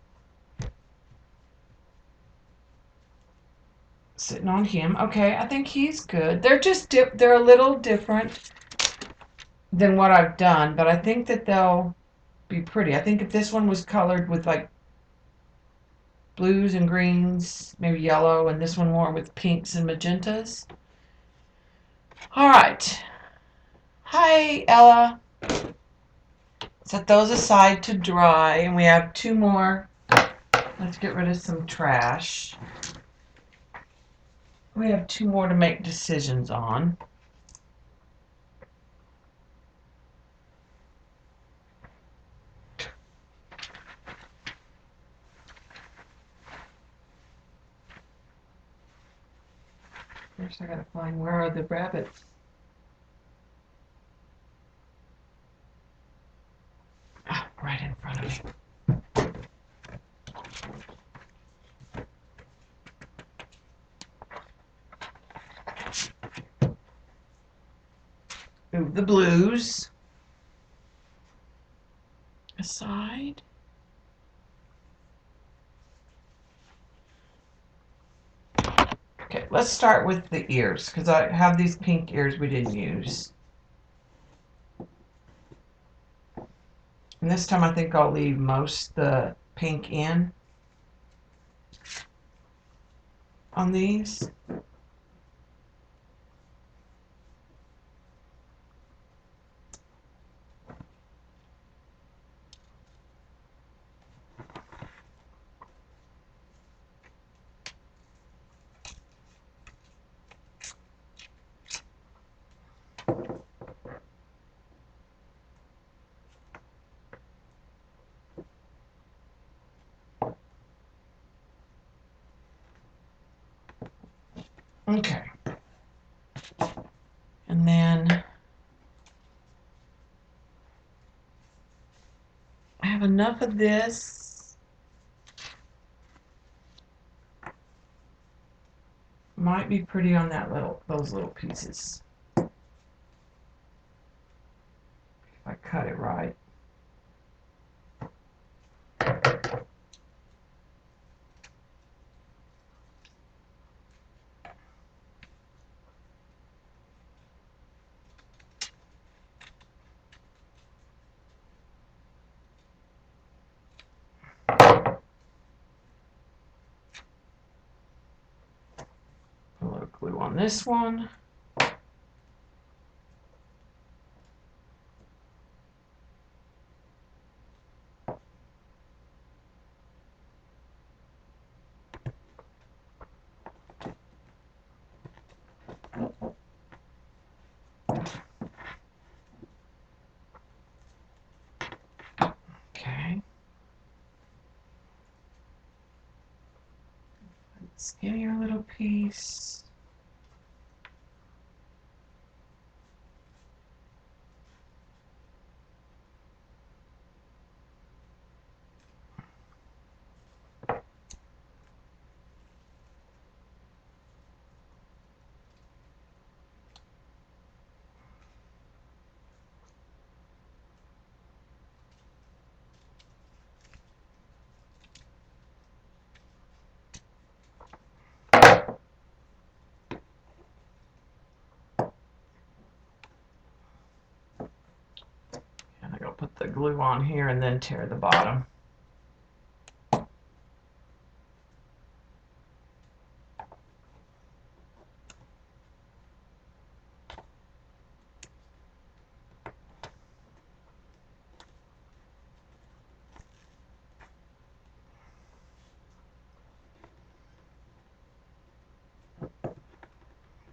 sitting on him. Okay, I think he's good. They're just they're a little different than what I've done, but I think that they'll be pretty. I think if this one was colored with like blues and greens, maybe yellow, and this one more with pinks and magentas. All right. Hi, Ella. Set those aside to dry, and we have 2 more. Let's get rid of some trash. We have 2 more to make decisions on. First, I gotta find where are the rabbits. Ah, right in front of me. Move the blues aside. Okay, let's start with the ears, because I have these pink ears we didn't use. And this time I think I'll leave most the pink in on these. Okay. And then I have enough of this. Might be pretty on that those little pieces. If I cut it right. A little glue on this one. Okay. skinnier little piece. Put the glue on here and then tear the bottom.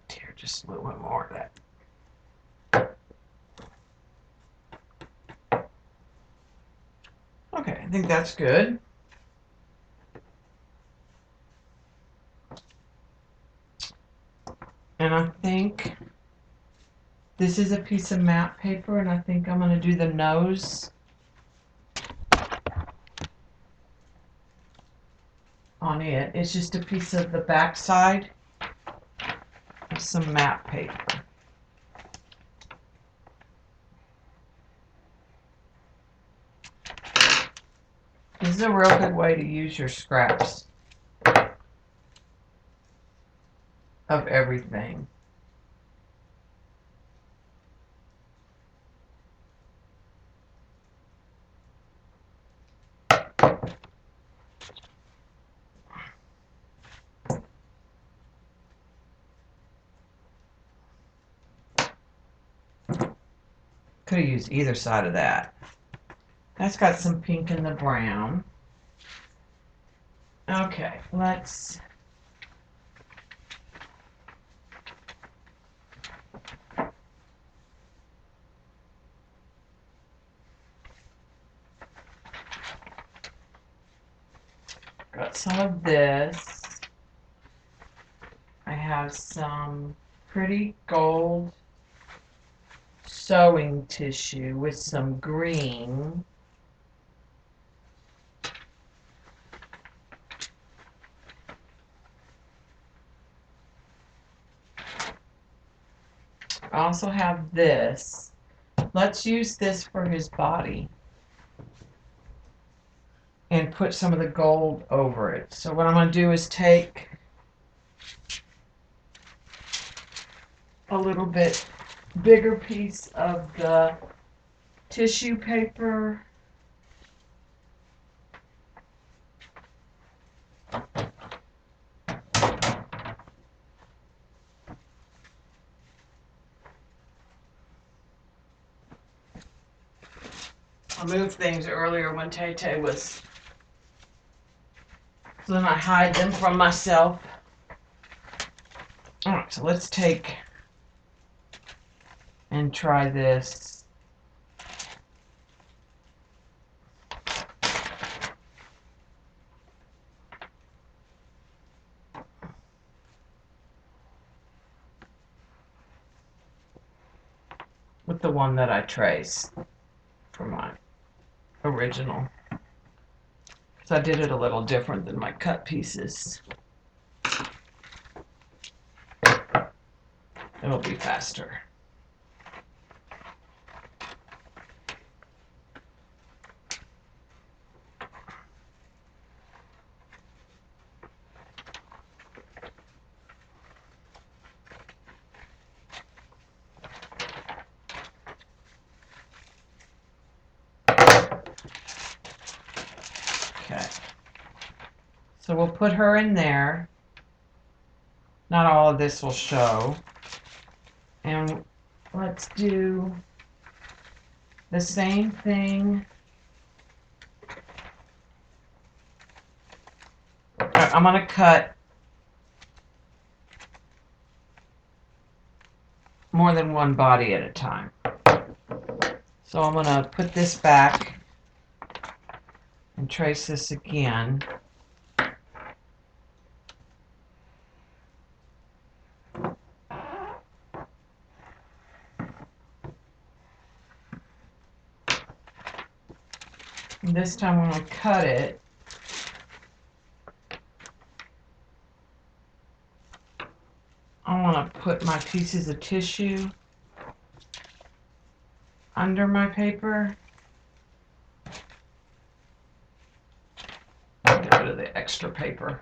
Tear just a little bit more of that. Okay, I think that's good. And I think this is a piece of matte paper, and I think I'm going to do the nose on it. It's just a piece of the back side of some matte paper. This is a real good way to use your scraps of everything. Could have used either side of that. That's got some pink in the brown. Okay, let's got some of this. I have some pretty gold sewing tissue with some green. I also have this. Let's use this for his body and put some of the gold over it. So what I'm going to do is take a little bit bigger piece of the tissue paper. I moved things earlier when Tay-Tay was, so then I hide them from myself. Alright, so let's take and try this. With the one that I traced for my original. So I did it a little different than my cut pieces. It'll be faster. Okay. So we'll put her in there. Not all of this will show. And let's do the same thing. I'm going to cut more than one body at a time. So I'm going to put this back and trace this again. And this time when I cut it, I want to put my pieces of tissue under my paper. Get rid of the extra paper.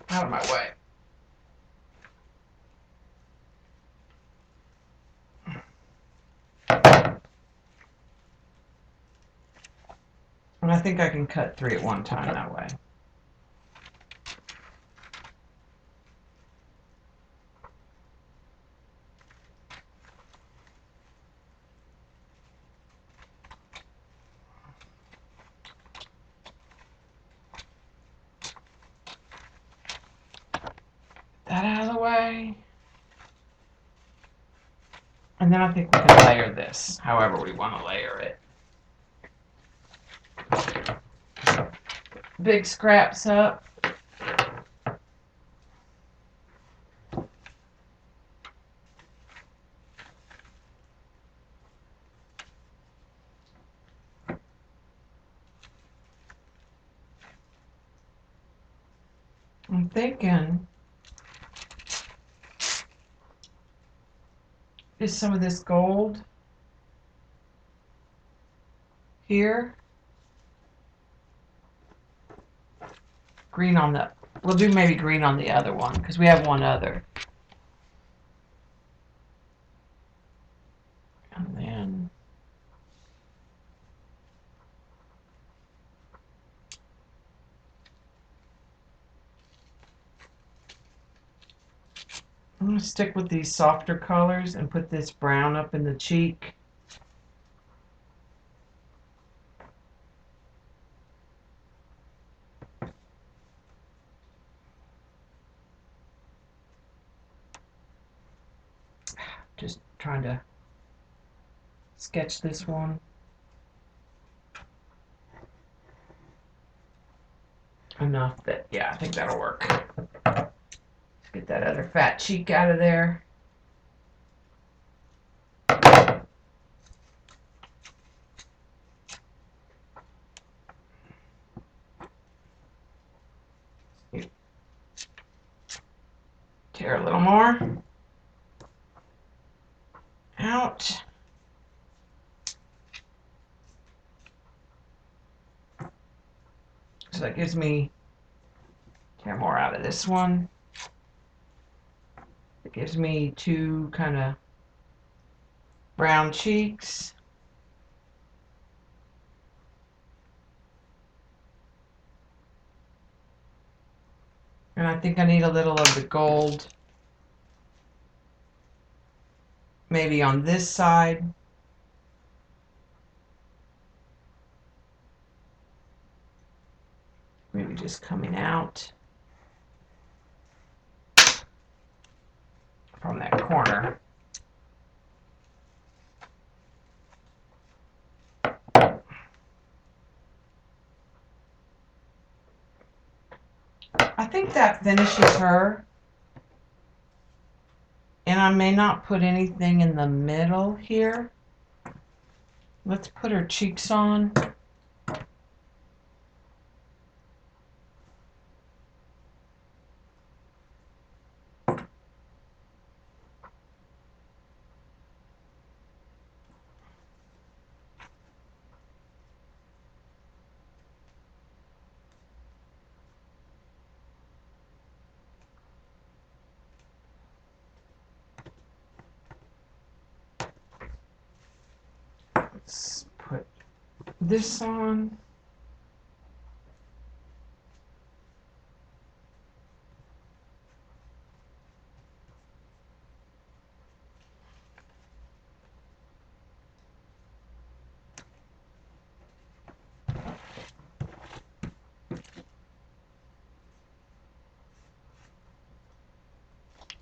Out of my way. And I think I can cut 3 at one time that way. That out of the way. And then I think we can layer this however we want to layer it. Big scraps up. I'm thinking is some of this gold here. Green on the, we'll do maybe green on the other one because we have one other. And then I'm going to stick with these softer colors and put this brown up in the cheek. Just trying to sketch this one. Enough that, yeah, I think that'll work. Let's get that other fat cheek out of there. Tear a little more out. So that gives me, tear more out of this one. It gives me 2 kind of brown cheeks. And I think I need a little of the gold maybe on this side. Maybe just coming out from that corner. I think that finishes her. And I may not put anything in the middle here. Let's put her cheeks on. Let's put this on.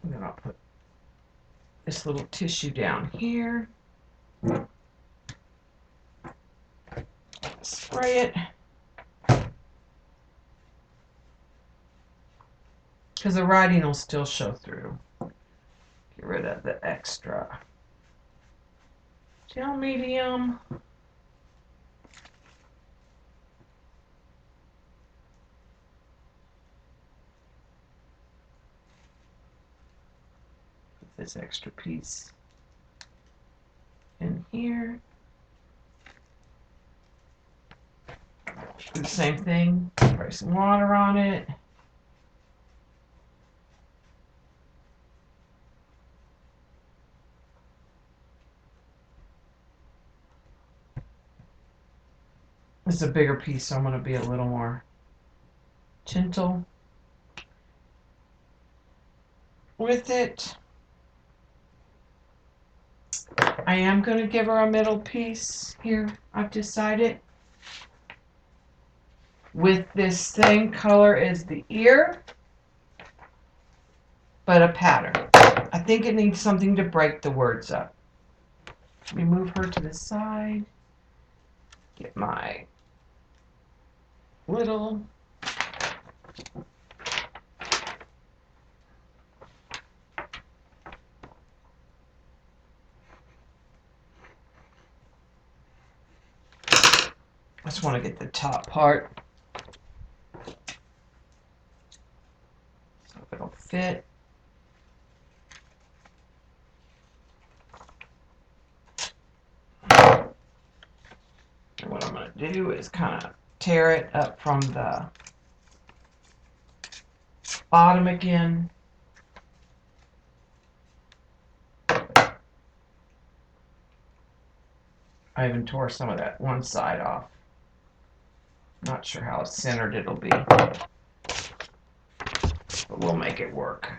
And then I'll put this little tissue down here. Spray it. Because the writing will still show through. Get rid of the extra gel medium. this extra piece in here. Do the same thing, spray some water on it. This is a bigger piece, so I'm going to be a little more gentle with it. I am going to give her a middle piece here, I've decided. With this same color as the ear, but a pattern. I think it needs something to break the words up. Let me move her to the side. Get my little I just want to get the top part so it'll fit. And what I'm going to do is kind of tear it up from the bottom again. I even tore some of that one side off. Not sure how centered it'll be, but we'll make it work.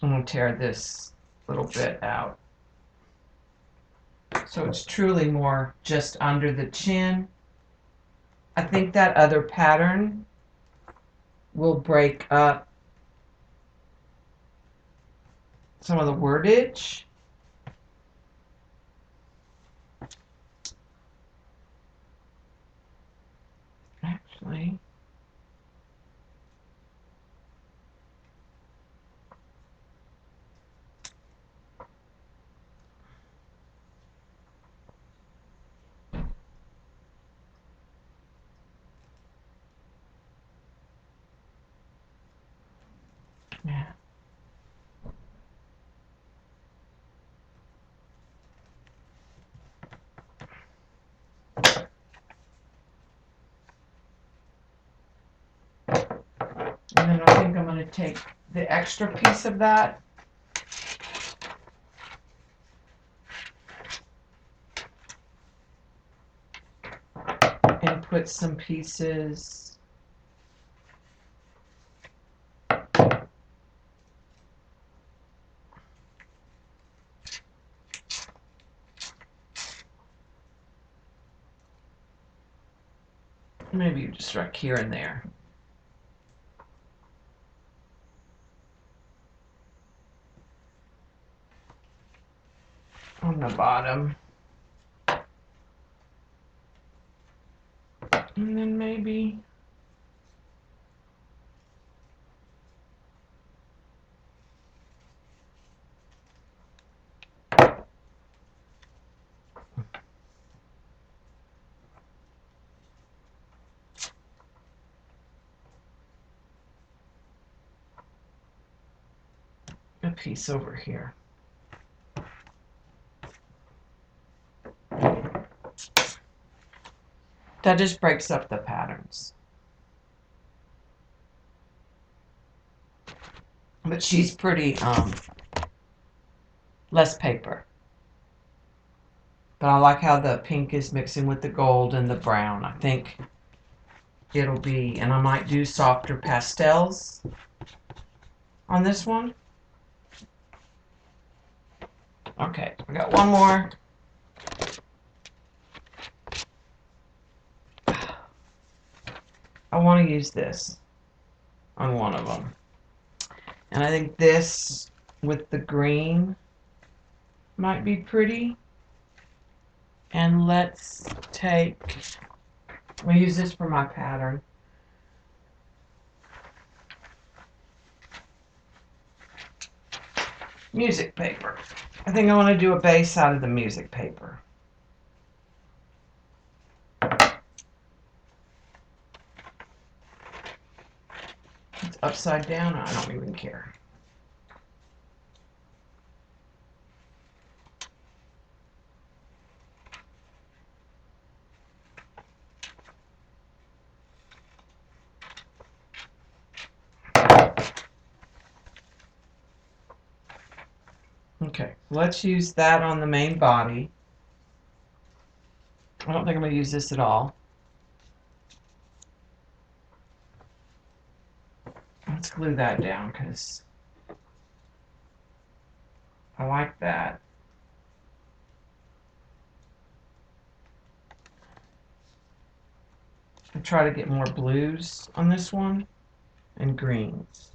I'm going to tear this little bit out. So it's truly more just under the chin. I think that other pattern will break up some of the wordage. Actually, yeah. And then I think I'm going to take the extra piece of that and put some pieces maybe just right here and there. On the bottom. And then maybe a piece over here. That just breaks up the patterns. But she's pretty less paper. But I like how the pink is mixing with the gold and the brown. I think it'll be, and I might do softer pastels on this one. Okay, we got one more. I want to use this on one of them. And I think this with the green might be pretty. And let's take, I'm going to use this for my pattern. Music paper. I think I want to do a base out of the music paper. it's upside down. I don't even care. Okay, let's use that on the main body. I don't think I'm going to use this at all. Let's glue that down because I like that. I'll try to get more blues on this one and greens.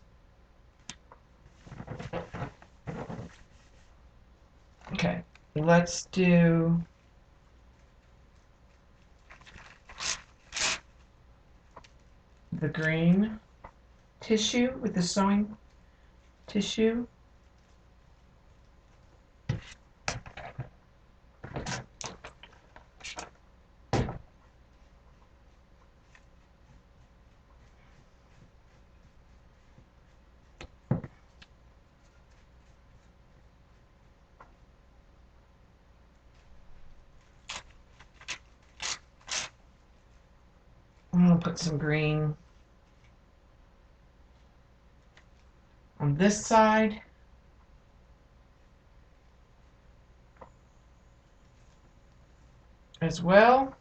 Okay, let's do the green tissue with the sewing tissue. I'm going to put some green on this side. As well.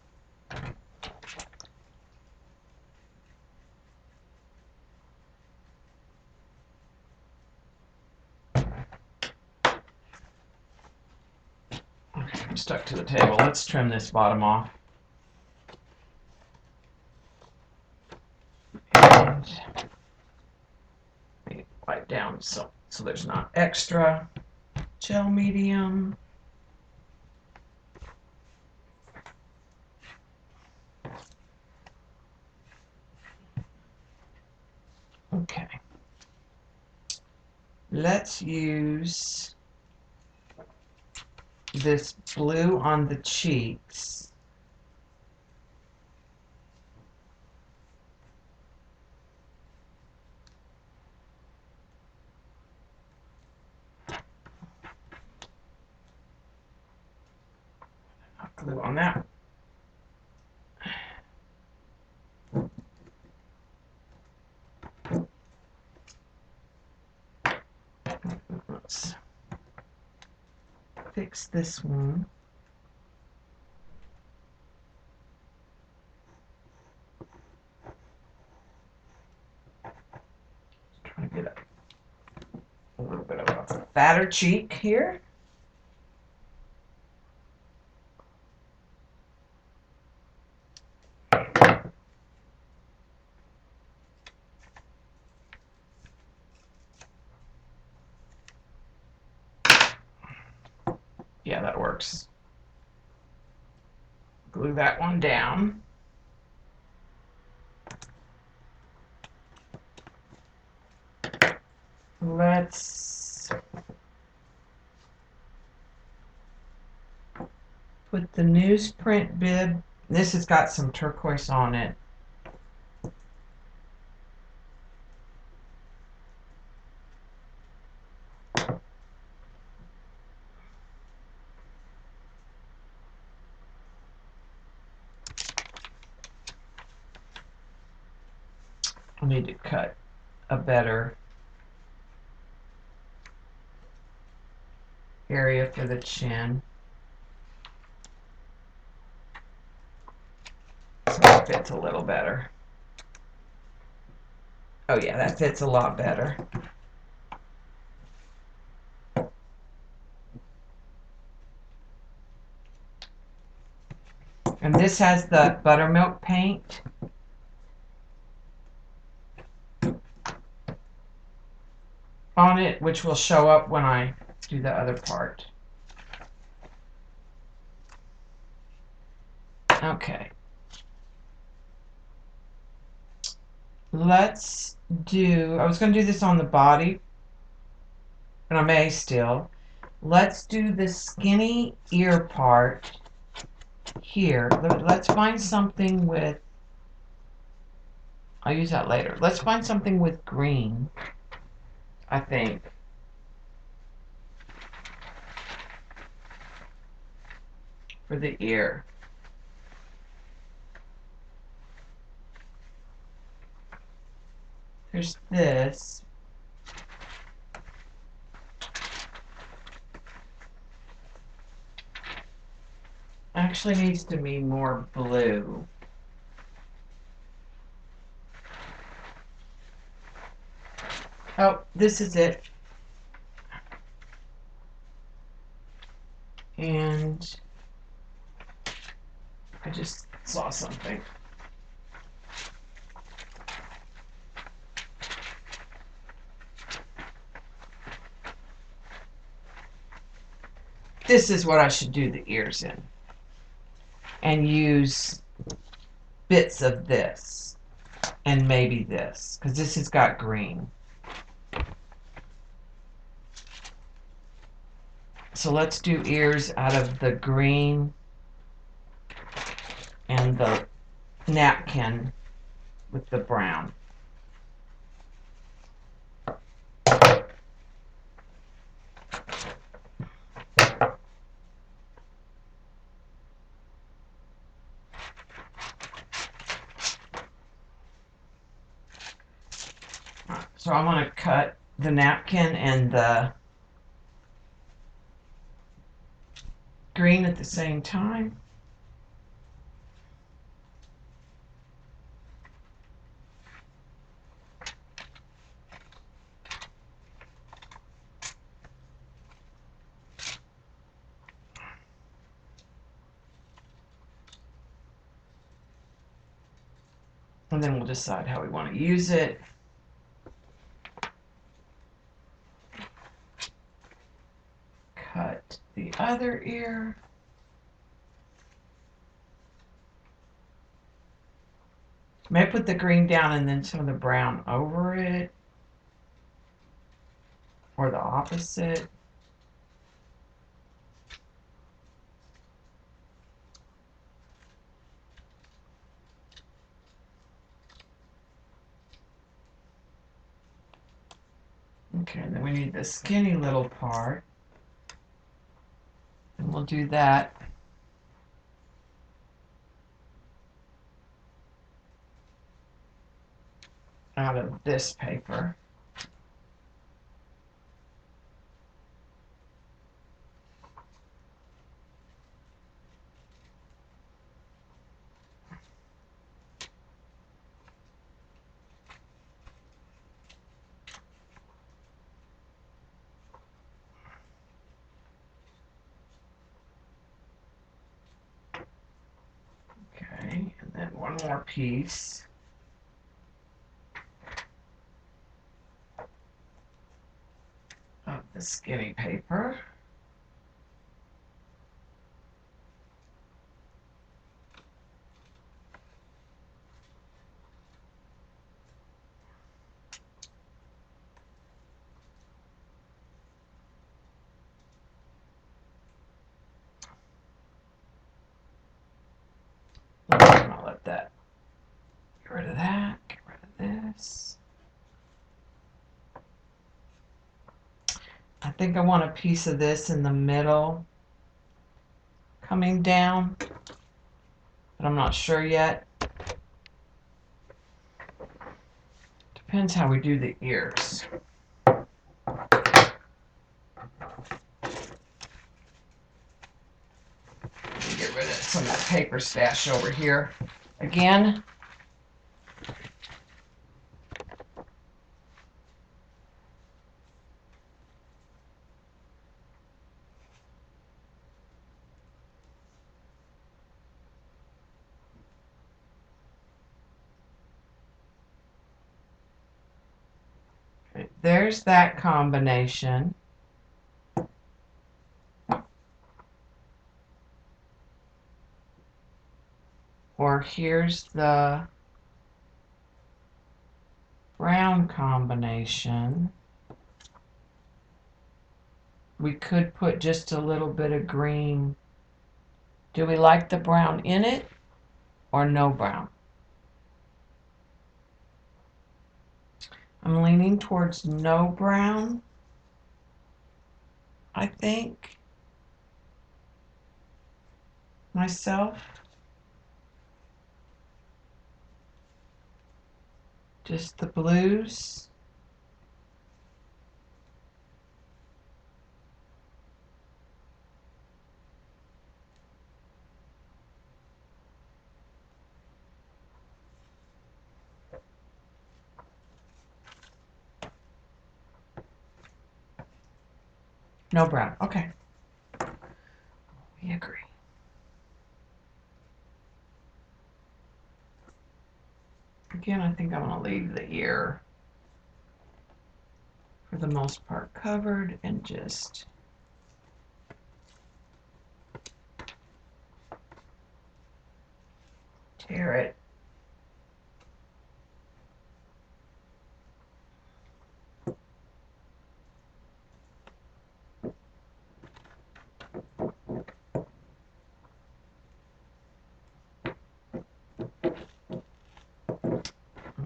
Okay, I'm stuck to the table. Let's trim this bottom off. And make it wipe down so there's not extra gel medium. Okay. Let's use this blue on the cheeks. Glue on that. Let's fix this one. Trying to get a little bit of a fatter cheek here. Yeah, that works. Glue that one down. Let's put the newsprint bib. This has got some turquoise on it. I need to cut a better area for the chin. So it fits a little better. Oh yeah, that fits a lot better. And this has the buttermilk paint. On it, which will show up when I do the other part. Okay. Let's do, I was going to do this on the body, and I may still. Let's do the skinny ear part here. Let's find something with I'll use that later. Let's find something with green, I think. For the ear. There's this. Actually needs to be more blue. Oh, this is it. And I just saw something. This is what I should do the ears in. And use bits of this. And maybe this. Because this has got green. So let's do ears out of the green and the napkin with the brown. So I'm going to cut the napkin and the green at the same time. And then we'll decide how we want to use it. Cut the other ear. May put the green down and then some of the brown over it. Or the opposite. Okay, and then we need the skinny little part. And we'll do that out of this paper. Okay, and then one more piece. Of the skinny paper. I'll let that. Get rid of that. Get rid of this. I think I want a piece of this in the middle coming down, but I'm not sure yet. Depends how we do the ears. Get rid of some of the paper stash over here again. Okay, there's that combination. Or here's the brown combination. We could put just a little bit of green. Do we like the brown in it or no brown? I'm leaning towards no brown, I think, myself. Just the blues. No brown. Okay. We agree. Again, I think I'm going to leave the ear for the most part covered and just tear it.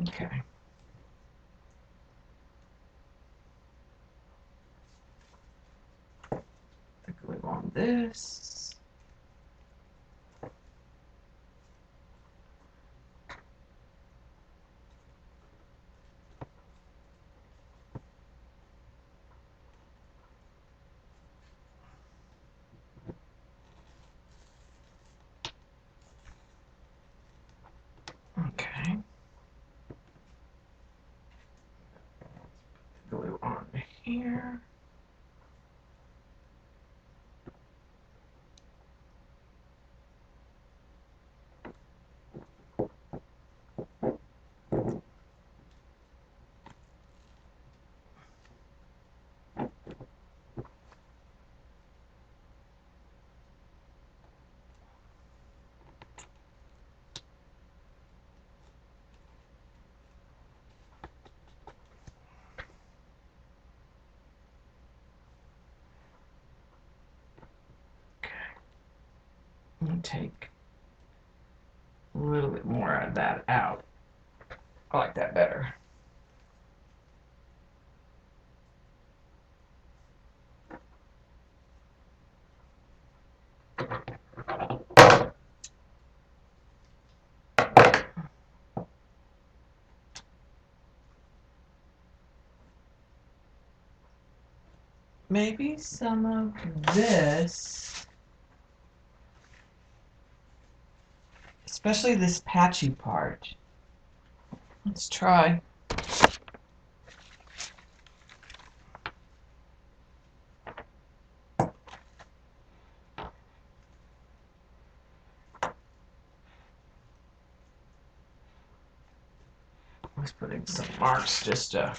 Okay. The glue on this. Okay. Glue on here. I'm going to take a little bit more of that out. I like that better. Maybe some of this, especially this patchy part. Let's try. Let's put in some marks just to.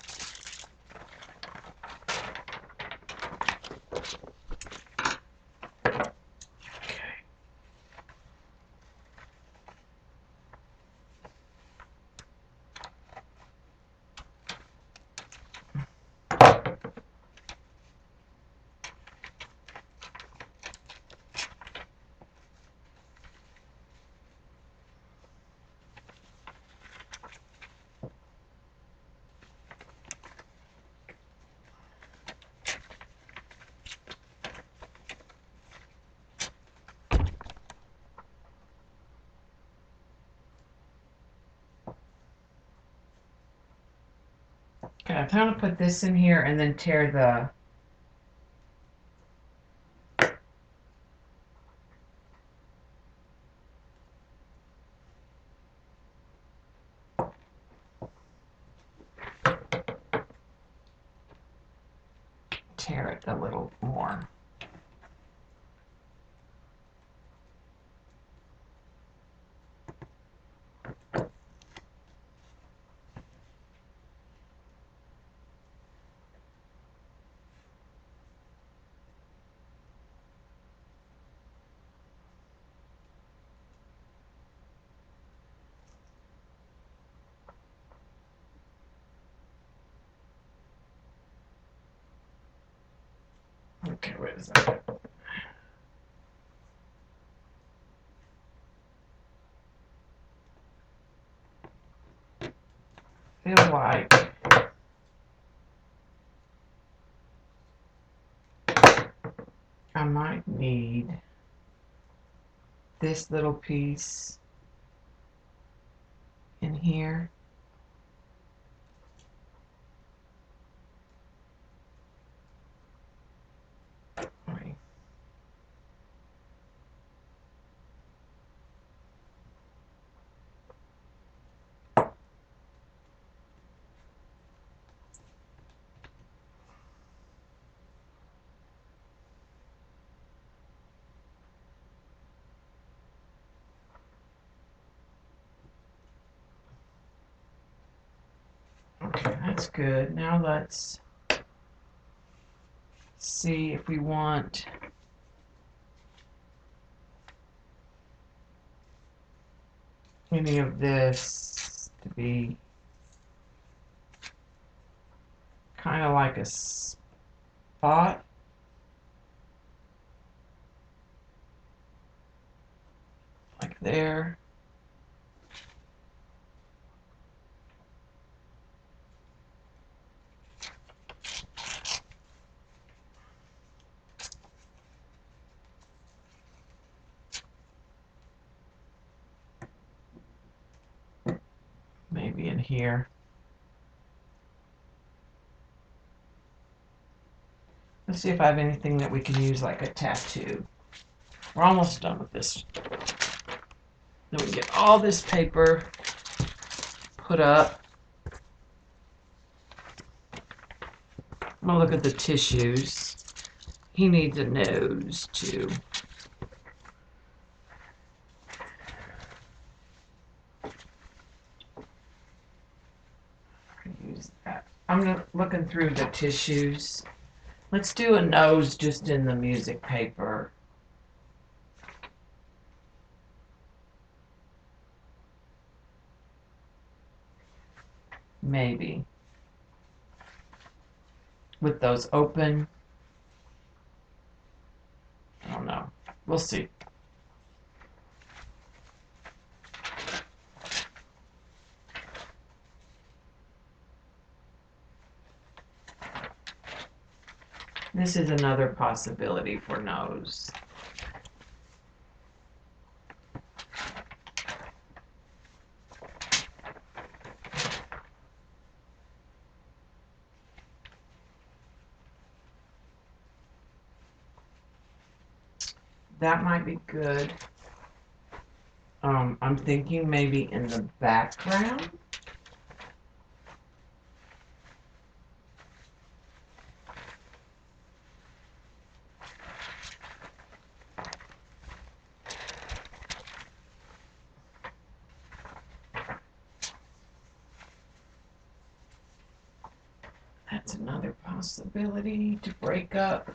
Okay, I'm going to put this in here and then tear the. Tear it a little more. Okay, wait a second. Feel like I might need this little piece in here. Okay, that's good. Now let's see if we want any of this to be kind of like a spot. Like there. Maybe in here. Let's see if I have anything that we can use like a tattoo. We're almost done with this. Then we get all this paper put up. I'm gonna look at the tissues. He needs a nose too. Use that. I'm looking through the tissues. Let's do a nose just in the music paper. Maybe. With those open. I don't know. We'll see. This is another possibility for nose. That might be good. I'm thinking maybe in the background. That's another possibility to break up.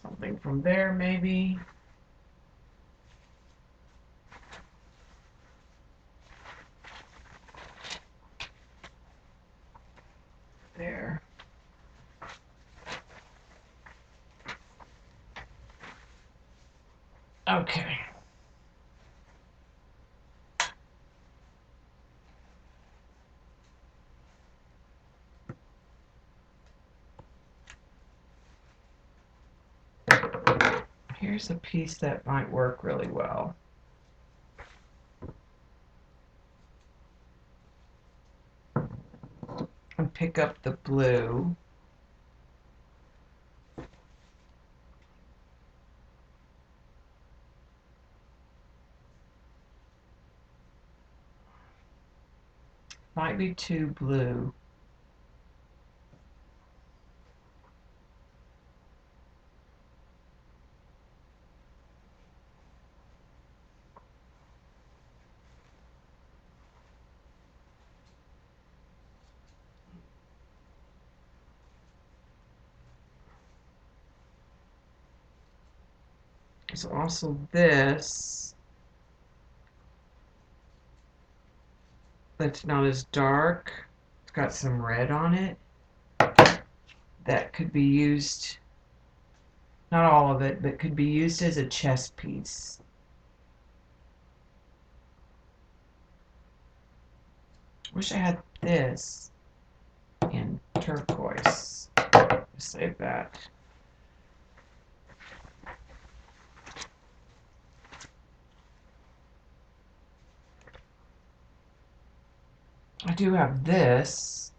Something from there, maybe. There. Okay. Here's a piece that might work really well. And pick up the blue. Might be too blue. There's also this. that's not as dark. It's got some red on it. That could be used, not all of it, but could be used as a chess piece. Wish I had this in turquoise. Save that. I do have this.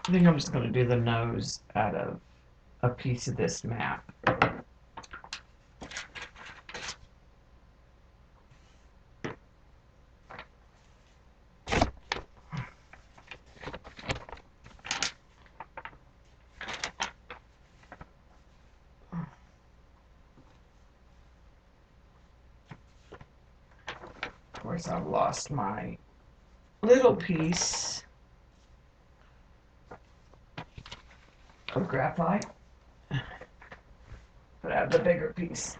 I think I'm just going to do the nose out of a piece of this map. Of course, I've lost my little piece of graphite, but I have the bigger piece.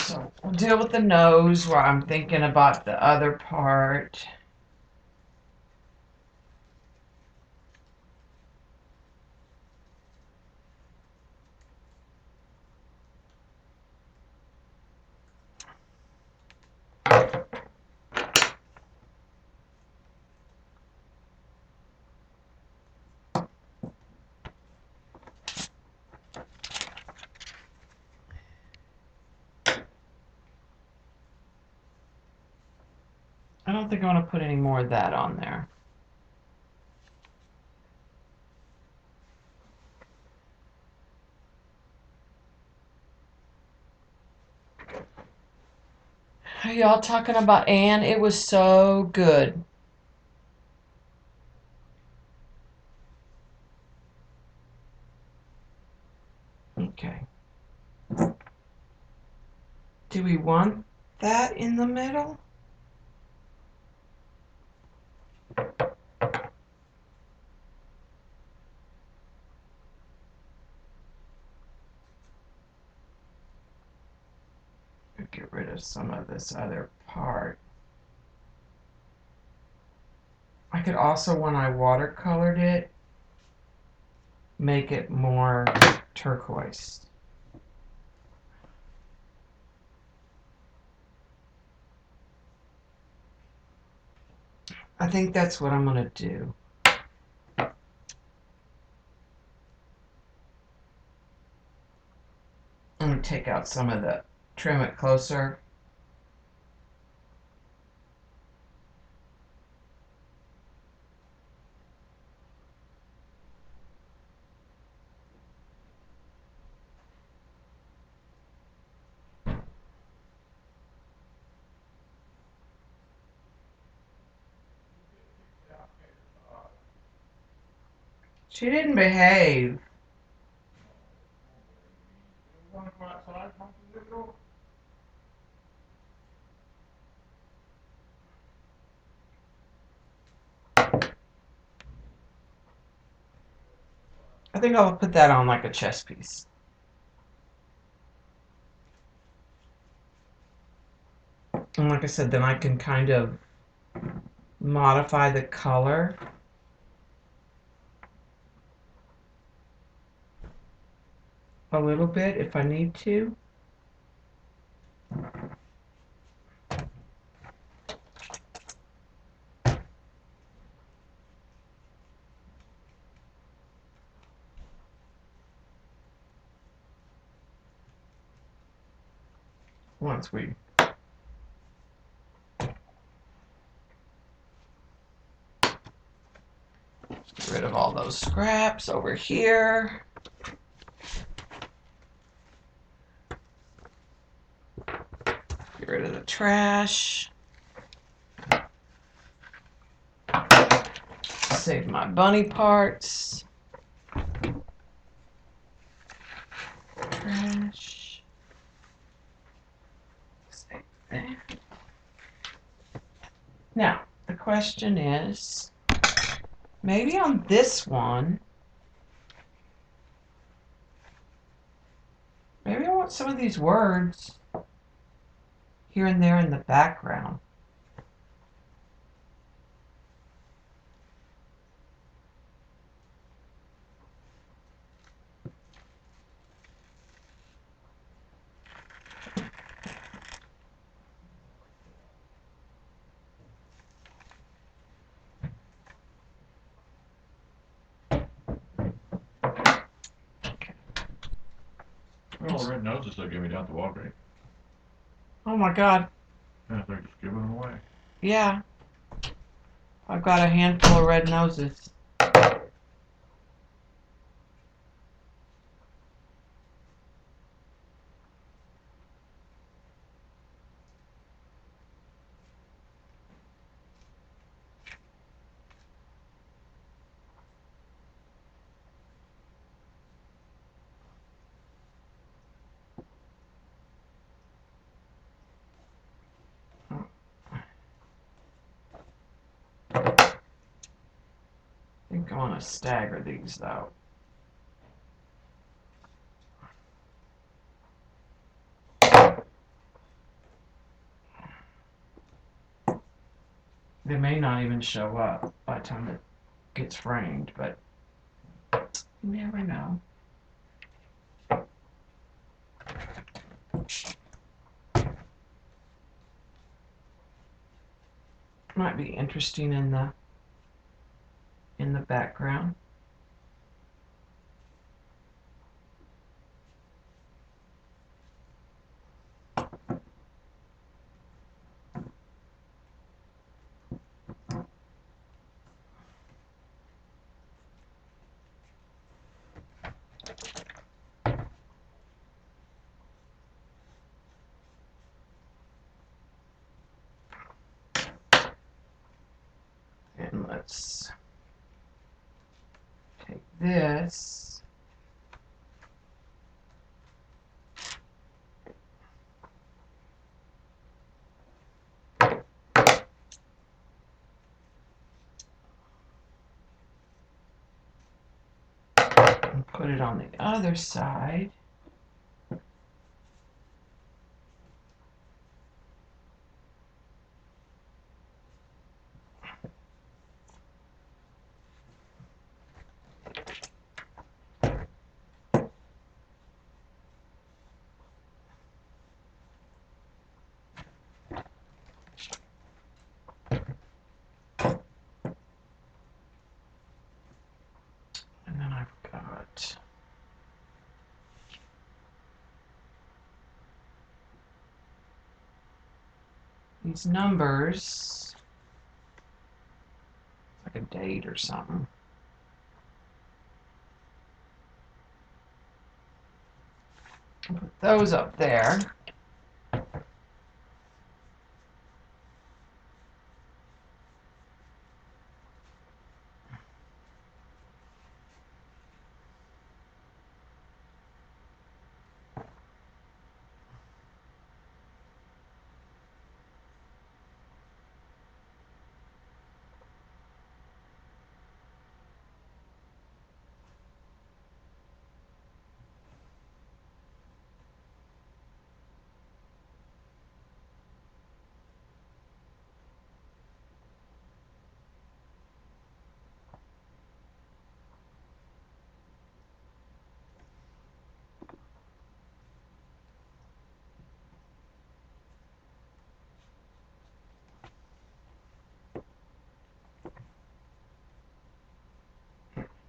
So we'll deal with the nose while I'm thinking about the other part. I don't think I want to put any more of that on there. Are y'all talking about Anne? It was so good. Okay. Do we want that in the middle? Get rid of some of this other part. I could also, when I watercolored it, make it more turquoise. I think that's what I'm going to do. I'm going to take out some of the, trim it closer. She didn't behave. I think I'll put that on like a chess piece. And like I said, then I can kind of modify the color a little bit if I need to. Once we get rid of all those scraps over here. Get rid of the trash. Save my bunny parts. Trash. Save that. Now, the question is, maybe on this one, maybe I want some of these words here and there in the background. Well, red noses they give me down at the Walgreens. Oh my God. Yeah, they're just giving them away. Yeah. I've got a handful of red noses. I think I want to stagger these though. They may not even show up by the time it gets framed, but you never know. Might be interesting in the background. And let's take this. And put it on the other side. And then I've got these numbers, like a date or something. Put those up there.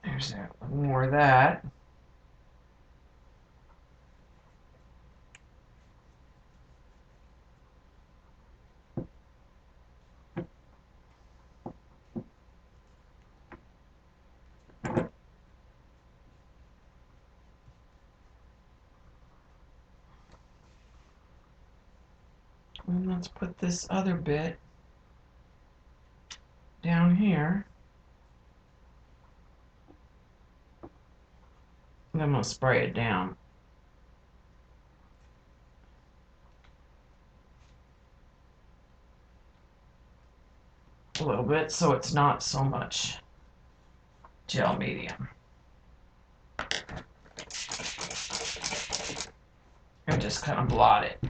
There's that. More of that. And let's put this other bit down here. And I'm going to spray it down. A little bit so it's not so much gel medium. And just kind of blot it.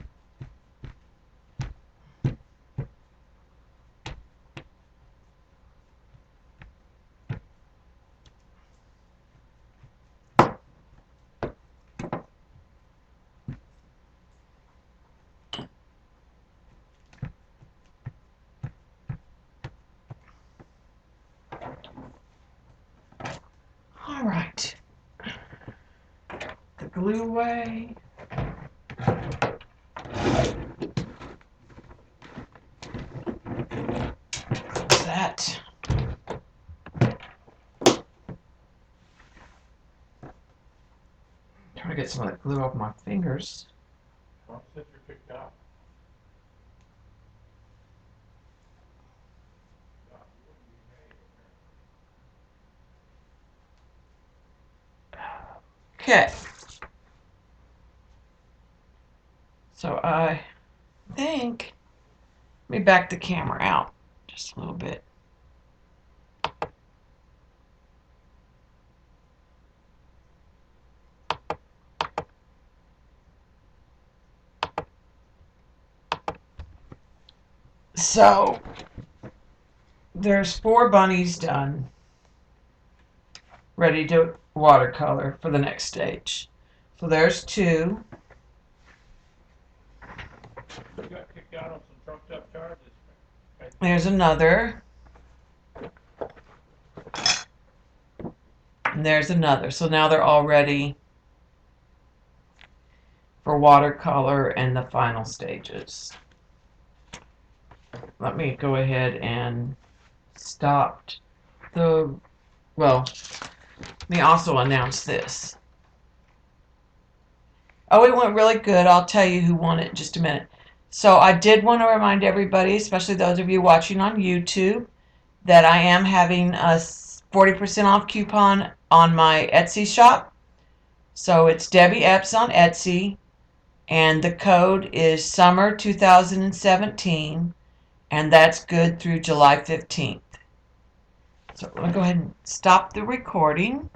All right. The glue away. Close that. Trying to get some of that glue off my fingers. Well, since you're picked out. Okay. So I think, let me back the camera out just a little bit. So there's 4 bunnies done, ready to watercolor for the next stage. So there's 2. You got kicked out on some trumped up charges. There's another. And there's another. So now they're all ready for watercolor and the final stages. Let me go ahead and stop the, well, let me also announce this. Oh, it went really good. I'll tell you who won it in just a minute. So I did want to remind everybody, especially those of you watching on YouTube, that I am having a 40% off coupon on my Etsy shop. So it's Debbie Epps on Etsy, and the code is summer 2017, and that's good through July 15th. So I'm going to go ahead and stop the recording.